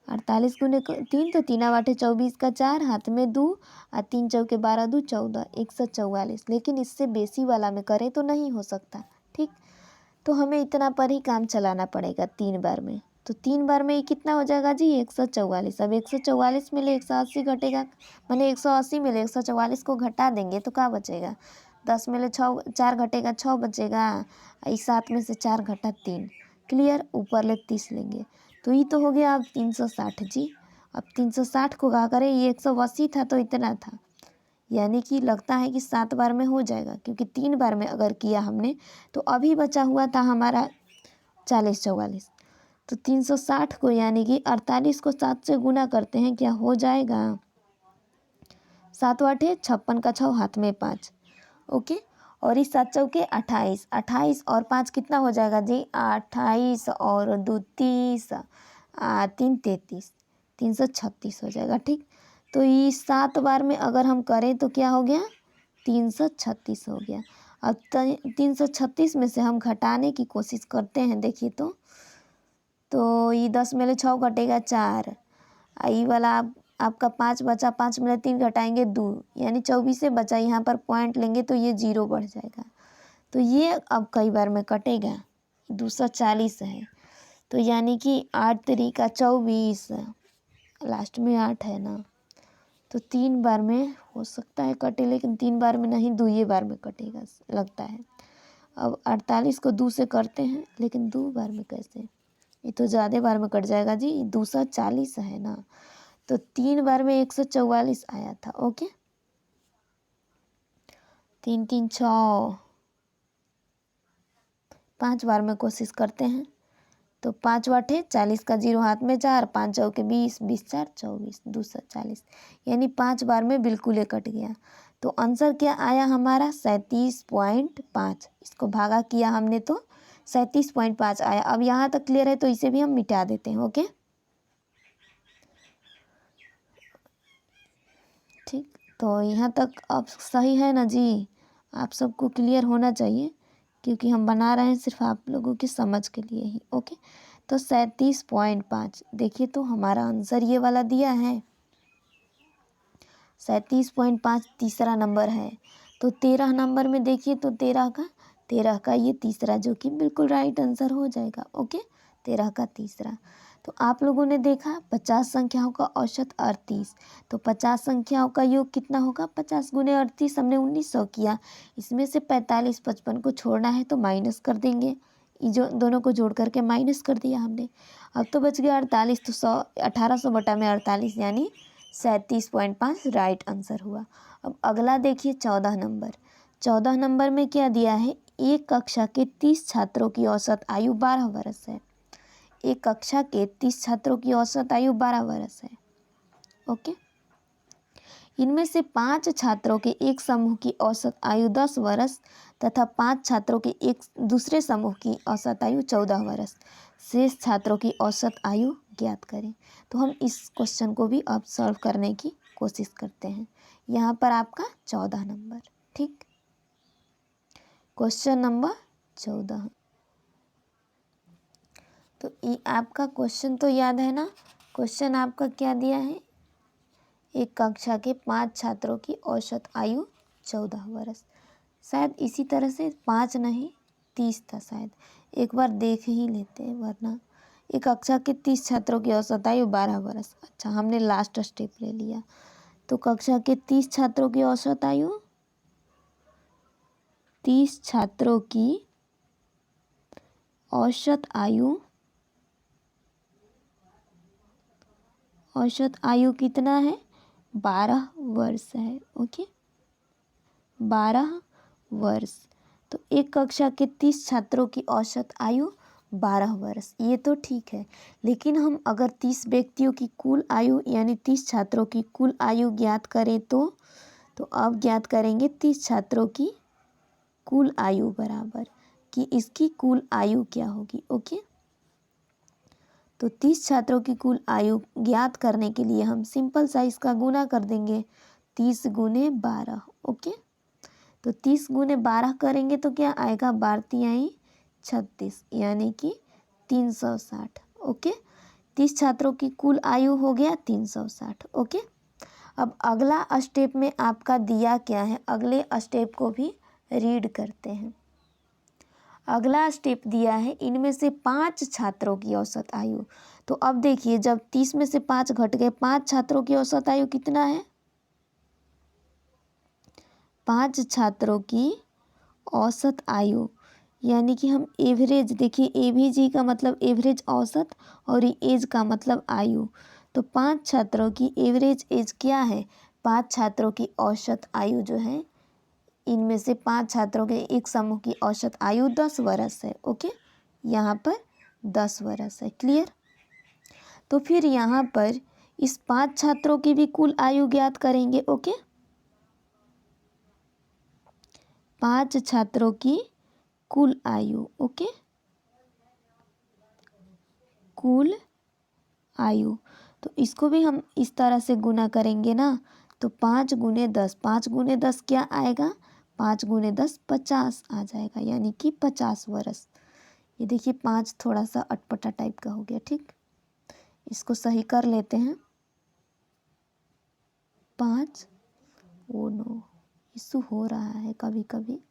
48 गुने 3 तो 3 आठ 24 का 4 हाथ में 2 और 3 चौके 12 2 14 144। लेकिन इससे बेसी वाला में करें तो नहीं हो सकता। ठीक, तो हमें इतना पर ही काम चलाना पड़ेगा 3 बार में। तो 3 बार में ये कितना हो जाएगा जी? 144। अब 144 में ले 180 घटेगा, माने 180 में ले 144 को घटा देंगे तो क्या बचेगा? 10 में ले 6 4 घटेगा 6 बचेगा, इस 7 में से 4 घटा 3। क्लियर? ऊपर ले 30 लेंगे तो ये तो हो गया अब 360 जी। अब 360 को क्या करें? ये 180 था तो इतना था, यानी कि लगता है कि 7 बार में हो जाएगा, क्योंकि 3 बार में अगर किया हमने तो अभी बचा हुआ था हमारा 40 44। तो 360 को यानी कि 48 को 7 से गुना करते हैं, क्या हो जाएगा? 7 आठे 56 का 6 हाथ में 5। ओके, और इस 7 चौके 28, 28 और 5 कितना हो जाएगा जी? 28 और 2 30, 3 33, 336 हो जाएगा। ठीक, तो ये 7 बार में अगर हम करें तो क्या हो गया? 336 हो गया। अब 336 में से हम घटाने की कोशिश करते हैं। देखिए तो ये 10 में ले 6 घटेगा 4, ये वाला आपका 5 बचा, 5 में 3 घटाएंगे 2, यानी 24 से बचा। यहाँ पर पॉइंट लेंगे तो ये 0 बढ़ जाएगा, तो ये अब कई बार में कटेगा। 240 है, तो यानी कि 8 तरीका 24, लास्ट में 8 है ना, तो 3 बार में हो सकता है कटे, लेकिन 3 बार में नहीं, 2 बार में कटेगा लगता है। अब 48 को 2 से करते हैं, लेकिन 2 बार में कैसे? ये तो ज़्यादा बार में कट जाएगा जी। 240 है ना, तो 3 बार में 144 आया था। ओके, 3 3 6, 5 बार में कोशिश करते हैं। तो 5 वाठे 40 का 0 हाथ में 4, 5 चौके 20, 20 4 24, 240, यानी 5 बार में बिल्कुल ये कट गया। तो आंसर क्या आया हमारा? 37.5। इसको भागा किया हमने तो 37.5 आया। अब यहाँ तक क्लियर है, तो इसे भी हम मिटा देते हैं। ओके, ठीक, तो यहाँ तक अब सही है ना जी? आप सबको क्लियर होना चाहिए, क्योंकि हम बना रहे हैं सिर्फ आप लोगों की समझ के लिए ही। ओके, तो 37.5। देखिए तो हमारा आंसर ये वाला दिया है 37.5 तीसरा नंबर है। तो 13 नंबर में देखिए तो 13 का ये तीसरा, जो कि बिल्कुल राइट आंसर हो जाएगा। ओके, 13 का तीसरा। तो आप लोगों ने देखा 50 संख्याओं का औसत 38। तो 50 संख्याओं का योग कितना होगा? 50 गुने 38 हमने 1900 किया। इसमें से 45 55 को छोड़ना है तो माइनस कर देंगे। ये जो दोनों को जोड़ करके माइनस कर दिया हमने। अब तो बच गया 48। तो 1800 बटा में 48 यानी 37.5 राइट आंसर हुआ। अब अगला देखिए 14 नंबर। 14 नंबर में क्या दिया है? एक कक्षा के 30 छात्रों की औसत आयु 12 वर्ष है। एक कक्षा के 30 छात्रों की औसत आयु 12 वर्ष है। ओके, इनमें से 5 छात्रों के एक समूह की औसत आयु 10 वर्ष तथा 5 छात्रों के एक दूसरे समूह की औसत आयु 14 वर्ष। शेष छात्रों की औसत आयु ज्ञात करें। तो हम इस क्वेश्चन को भी अब सॉल्व करने की कोशिश करते हैं। यहाँ पर आपका 14 नंबर। ठीक, क्वेश्चन नंबर 14। तो ये आपका क्वेश्चन तो याद है ना? क्वेश्चन आपका क्या दिया है? एक कक्षा के 5 छात्रों की औसत आयु 14 वर्ष। शायद इसी तरह से 5 नहीं 30 था शायद। एक बार देख ही लेते हैं, वरना एक कक्षा के 30 छात्रों की औसत आयु 12 वर्ष। अच्छा, हमने लास्ट स्टेप ले लिया। तो कक्षा के 30 छात्रों की औसत आयु, 30 छात्रों की औसत आयु कितना है? 12 वर्ष है। ओके, 12 वर्ष। तो एक कक्षा के 30 छात्रों की औसत आयु 12 वर्ष, ये तो ठीक है। लेकिन हम अगर 30 व्यक्तियों की कुल आयु यानी 30 छात्रों की कुल आयु ज्ञात करें तो अब ज्ञात करेंगे 30 छात्रों की कुल आयु बराबर कि इसकी कुल आयु क्या होगी। ओके, तो 30 छात्रों की कुल आयु ज्ञात करने के लिए हम सिंपल सा इसका गुना कर देंगे 30 गुने 12। ओके, तो 30 गुने 12 करेंगे तो क्या आएगा? 12 36 यानी कि 360। ओके, 30 छात्रों की कुल आयु हो गया 360। ओके, अब अगला स्टेप में आपका दिया क्या है? अगले स्टेप को भी रीड करते हैं। अगला स्टेप दिया है इनमें से 5 छात्रों की औसत आयु। तो अब देखिए, जब 30 में से 5 घट गए, 5 छात्रों की औसत आयु कितना है? 5 छात्रों की औसत आयु यानी कि हम एवरेज, देखिए एवीजी का मतलब एवरेज औसत और एज का मतलब आयु। तो 5 छात्रों की एवरेज एज क्या है? 5 छात्रों की औसत आयु जो है, इनमें से 5 छात्रों के एक समूह की औसत आयु 10 वर्ष है। ओके, यहाँ पर 10 वर्ष है। क्लियर? तो फिर यहाँ पर इस 5 छात्रों की भी कुल आयु ज्ञात करेंगे। ओके, 5 छात्रों की कुल आयु। ओके, कुल आयु। तो इसको भी हम इस तरह से गुना करेंगे ना, तो 5 गुने 10, 5 गुने 10 क्या आएगा? 5 गुने 10 50 आ जाएगा, यानी कि 50 वर्ष। ये देखिए 5 थोड़ा सा अटपटा टाइप का हो गया। ठीक, इसको सही कर लेते हैं। 5 ओ नो, इशू हो रहा है कभी कभी,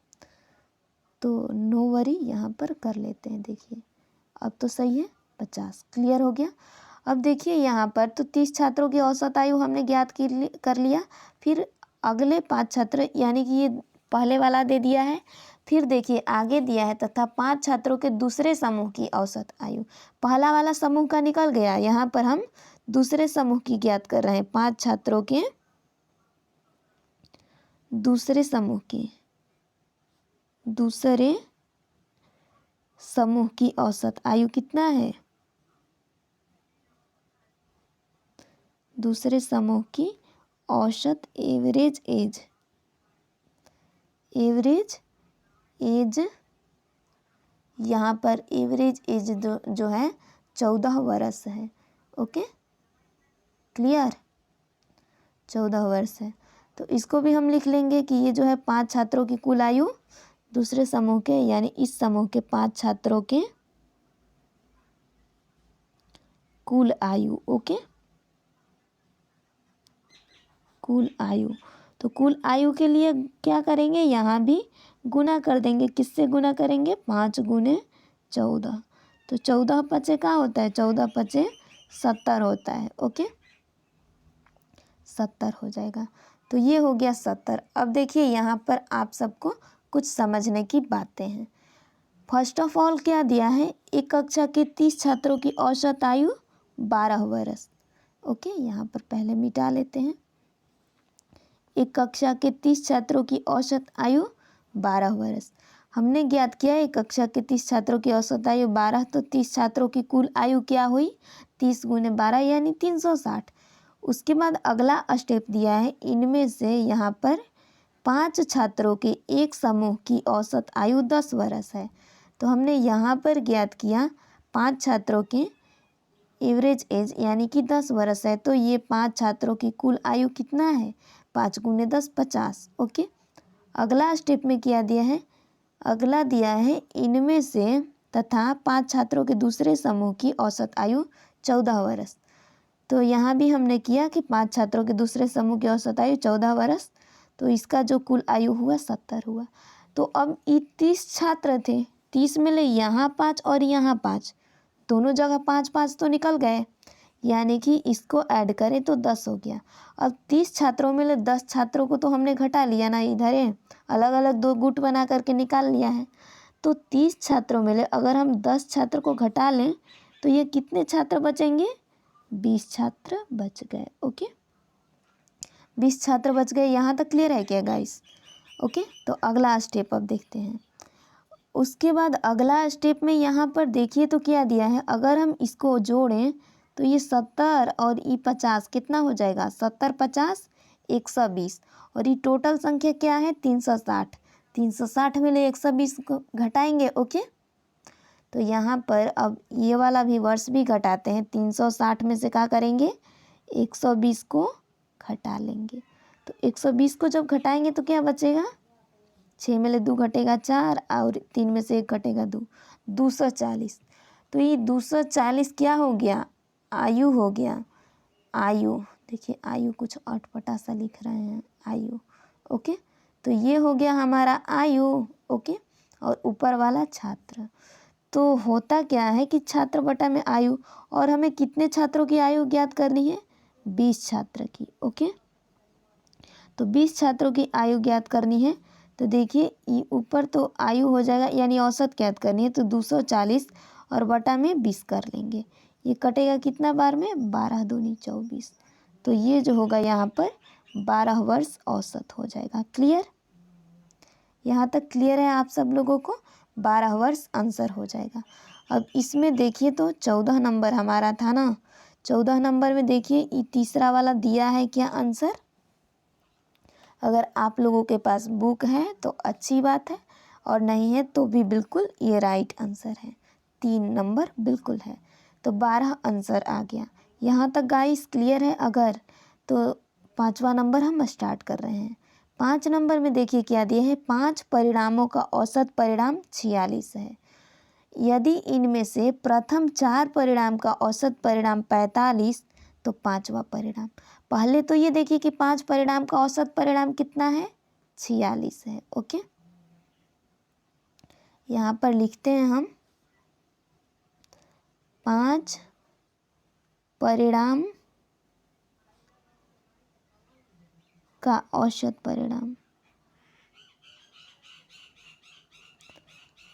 तो नो वरी, यहाँ पर कर लेते हैं। देखिए अब तो सही है, 50। क्लियर हो गया? अब देखिए यहाँ पर तो 30 छात्रों की औसत आयु हमने ज्ञात कर लिया। फिर अगले 5 छात्र यानी कि ये पहले वाला दे दिया है। फिर देखिए आगे दिया है तथा 5 छात्रों के दूसरे समूह की औसत आयु। पहला वाला समूह का निकल गया, यहाँ पर हम दूसरे समूह की ज्ञात कर रहे हैं। 5 छात्रों के दूसरे समूह की औसत आयु कितना है? दूसरे समूह की औसत एवरेज एज यहाँ पर एवरेज एज जो है 14 वर्ष है। Okay, clear? 14 वर्ष है। तो इसको भी हम लिख लेंगे कि ये जो है 5 छात्रों की कुल आयु दूसरे समूह के यानी इस समूह के 5 छात्रों के कुल आयु। ओके, कुल आयु। तो कुल आयु के लिए क्या करेंगे, यहाँ भी गुना कर देंगे। किससे गुना करेंगे, 5 गुने 14। तो 14 पचे क्या होता है, 14 पचे 70 होता है। ओके, 70 हो जाएगा। तो ये हो गया 70। अब देखिए यहाँ पर आप सबको कुछ समझने की बातें हैं। फर्स्ट ऑफ ऑल क्या दिया है, एक कक्षा के 30 छात्रों की औसत आयु 12 वर्ष। ओके, यहाँ पर पहले मिटा लेते हैं। एक कक्षा के 30 छात्रों की औसत आयु 12 वर्ष। हमने ज्ञात किया एक कक्षा के 30 छात्रों की औसत आयु 12, तो 30 छात्रों की कुल आयु क्या हुई, 30 गुने 12 यानी 360। उसके बाद अगला स्टेप दिया है, इनमें से यहाँ पर 5 छात्रों के एक समूह की औसत आयु 10 वर्ष है। तो हमने यहाँ पर ज्ञात किया 5 छात्रों के एवरेज एज यानी कि 10 वर्ष है। तो ये 5 छात्रों की कुल आयु कितना है, 5 गुने 10 50। ओके, अगला स्टेप में क्या दिया है, अगला दिया है इनमें से तथा 5 छात्रों के दूसरे समूह की औसत आयु 14 वर्ष। तो यहाँ भी हमने किया कि 5 छात्रों के दूसरे समूह की औसत आयु 14 वर्ष, तो इसका जो कुल आयु हुआ 70 हुआ। तो अब ये 30 छात्र थे, 30 में ले यहाँ 5 और यहाँ 5, दोनों जगह 5 5 तो निकल गए, यानी कि इसको ऐड करें तो 10 हो गया। अब 30 छात्रों में ले 10 छात्रों को तो हमने घटा लिया ना, इधर है अलग अलग 2 गुट बना करके निकाल लिया है। तो 30 छात्रों में ले अगर हम 10 छात्र को घटा लें तो ये कितने छात्र बचेंगे, 20 छात्र बच गए। ओके, 20 छात्र बच गए। यहाँ तक क्लियर है क्या गाइस? ओके, तो अगला स्टेप अब देखते हैं। उसके बाद अगला स्टेप में यहाँ पर देखिए तो क्या दिया है, अगर हम इसको जोड़ें तो ये 70 और ये 50 कितना हो जाएगा, 70 50 120, और ये टोटल संख्या क्या है 360। 360 में ले 120 को घटाएंगे। ओके, तो यहाँ पर अब ये वाला भी वर्ष भी घटाते हैं। 360 में से क्या करेंगे, 120 को घटा लेंगे। तो 120 को जब घटाएंगे तो क्या बचेगा, 6 में ले 2 घटेगा 4 और 3 में से 1 घटेगा 2, 240। तो ये 240 क्या हो गया, आयु हो गया। आयु देखिए, आयु कुछ अटपटा सा लिख रहे हैं, आयु। ओके, तो ये हो गया हमारा आयु। ओके, और ऊपर वाला छात्र। तो होता क्या है कि छात्र बटा में आयु, और हमें कितने छात्रों की आयु ज्ञात करनी है, 20 छात्र की। ओके, तो 20 छात्रों की आयु ज्ञात करनी है। तो देखिए ये ऊपर तो आयु हो जाएगा, यानी औसत ज्ञात करनी है, तो 240 और बटा में 20 कर लेंगे। ये कटेगा कितना बार में, 12 दूनी 24। तो ये जो होगा यहाँ पर 12 वर्ष औसत हो जाएगा। क्लियर, यहाँ तक क्लियर है आप सब लोगों को, 12 वर्ष आंसर हो जाएगा। अब इसमें देखिए तो 14 नंबर हमारा था ना, 14 नंबर में देखिए ये तीसरा वाला दिया है क्या आंसर। अगर आप लोगों के पास बुक है तो अच्छी बात है, और नहीं है तो भी बिल्कुल ये राइट आंसर है, 3 नंबर बिल्कुल है। तो 12 आंसर आ गया। यहाँ तक गाइस क्लियर है? अगर तो 5वां नंबर हम स्टार्ट कर रहे हैं। 5 नंबर में देखिए क्या दिया है, 5 परिणामों का औसत परिणाम 46 है। यदि इनमें से प्रथम 4 परिणाम का औसत परिणाम 45, तो 5वां परिणाम। पहले तो ये देखिए कि 5 परिणाम का औसत परिणाम कितना है, 46 है। ओके, यहाँ पर लिखते हैं हम 5 परिणाम का औसत परिणाम।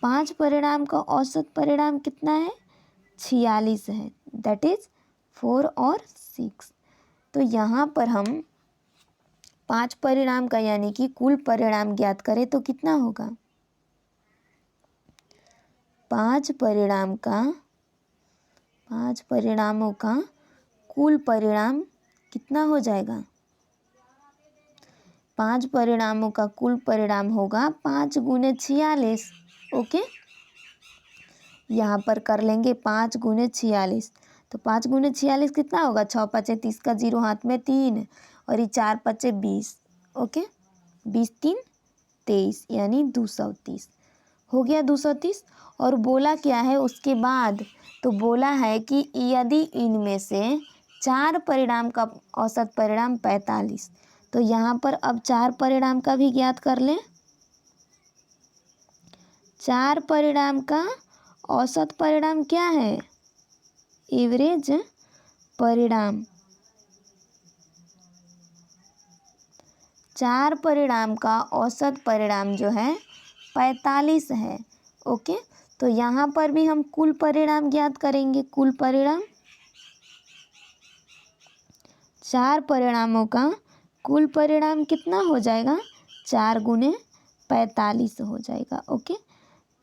5 परिणाम का औसत परिणाम कितना है, 46 है, दैट इज 4 और 6। तो यहाँ पर हम 5 परिणाम का यानी कि कुल परिणाम ज्ञात करें तो कितना होगा, 5 परिणामों का कुल परिणाम कितना हो जाएगा, 5 परिणामों का कुल परिणाम होगा 5 गुने 46। ओके, यहाँ पर कर लेंगे 5 गुने 46। तो 5 गुने 46 कितना होगा, 6 पचे 30 का 0 हाथ में 3, और ये 4 पचे 20। ओके, 20 3 23 यानी 230 हो गया 230। और बोला क्या है उसके बाद, तो बोला है कि यदि इनमें से 4 परिणाम का औसत परिणाम 45, तो यहाँ पर अब 4 परिणाम का भी ज्ञात कर लें। 4 परिणाम का औसत परिणाम क्या है? एवरेज परिणाम। 4 परिणाम का औसत परिणाम जो है 45 है। ओके, तो यहाँ पर भी हम कुल परिणाम ज्ञात करेंगे। कुल परिणाम, 4 परिणामों का कुल परिणाम कितना हो जाएगा? 4 गुने 45 हो जाएगा। ओके,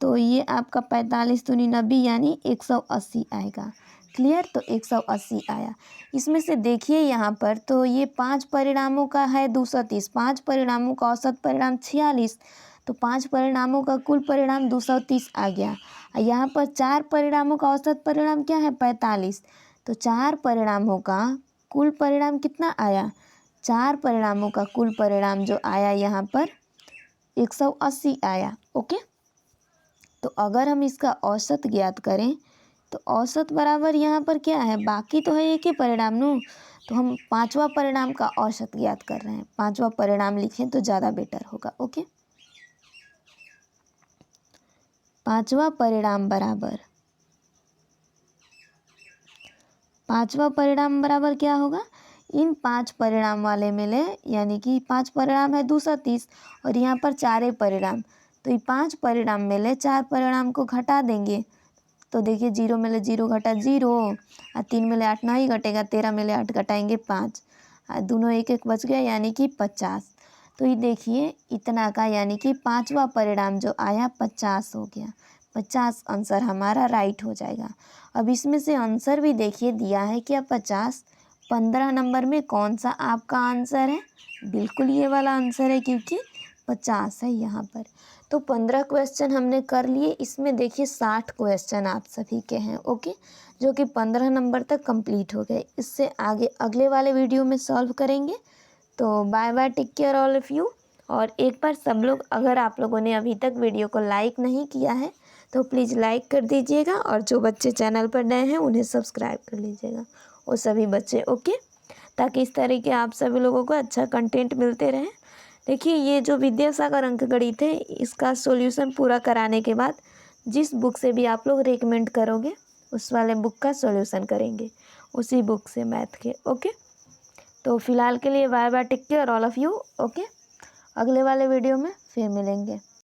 तो ये आपका 45 दूनी 90 यानी 180 आएगा। क्लियर? तो 180 आया। इसमें से देखिए यहाँ पर, तो ये 5 परिणामों का है 230, 5 परिणामों का औसत परिणाम 46, तो 5 परिणामों का कुल परिणाम 230 आ गया। यहाँ पर 4 परिणामों का औसत परिणाम क्या है? 45, तो 4 परिणामों का कुल परिणाम कितना आया? 4 परिणामों का कुल परिणाम जो आया यहाँ पर 180 आया। ओके, तो अगर हम इसका औसत ज्ञात करें तो औसत बराबर यहाँ पर क्या है? बाकी तो है एक ही परिणाम नो, तो हम 5वां परिणाम का औसत ज्ञात कर रहे हैं। 5वां परिणाम लिखें तो ज़्यादा बेटर होगा। ओके, 5वां परिणाम बराबर, 5वां परिणाम बराबर क्या होगा? इन 5 परिणाम वाले में ले, यानी कि 5 परिणाम है 230 और यहाँ पर 4 परिणाम, तो ये 5 परिणाम में ले 4 परिणाम को घटा देंगे। तो देखिए 0 में ले 0 घटा 0 और 3 में ले 8 नहीं घटेगा, 13 में ले 8 घटाएंगे 5, दोनों एक एक बच गया यानी कि 50। तो ये देखिए इतना का, यानी कि 5वां परिणाम जो आया 50 हो गया। 50 आंसर हमारा राइट हो जाएगा। अब इसमें से आंसर भी देखिए दिया है क्या? 50। 15 नंबर में कौन सा आपका आंसर है? बिल्कुल ये वाला आंसर है, क्योंकि 50 है यहाँ पर। तो 15 क्वेश्चन हमने कर लिए। इसमें देखिए 60 क्वेश्चन आप सभी के हैं। ओके, जो कि 15 नंबर तक कंप्लीट हो गए। इससे आगे अगले वाले वीडियो में सॉल्व करेंगे। तो bye bye, take care all of you. और एक बार सब लोग, अगर आप लोगों ने अभी तक वीडियो को लाइक नहीं किया है तो प्लीज़ लाइक कर दीजिएगा, और जो बच्चे चैनल पर नए हैं उन्हें सब्सक्राइब कर लीजिएगा, वो सभी बच्चे। ओके, ताकि इस तरीके आप सभी लोगों को अच्छा कंटेंट मिलते रहे। देखिए ये जो विद्यासागर अंकगणित है, इसका सॉल्यूशन पूरा कराने के बाद जिस बुक से भी आप लोग रेकमेंड करोगे उस वाले बुक का सॉल्यूशन करेंगे, उसी बुक से मैथ के। ओके, तो फिलहाल के लिए bye bye, take care all of you. Okay, अगले वाले वीडियो में फिर मिलेंगे।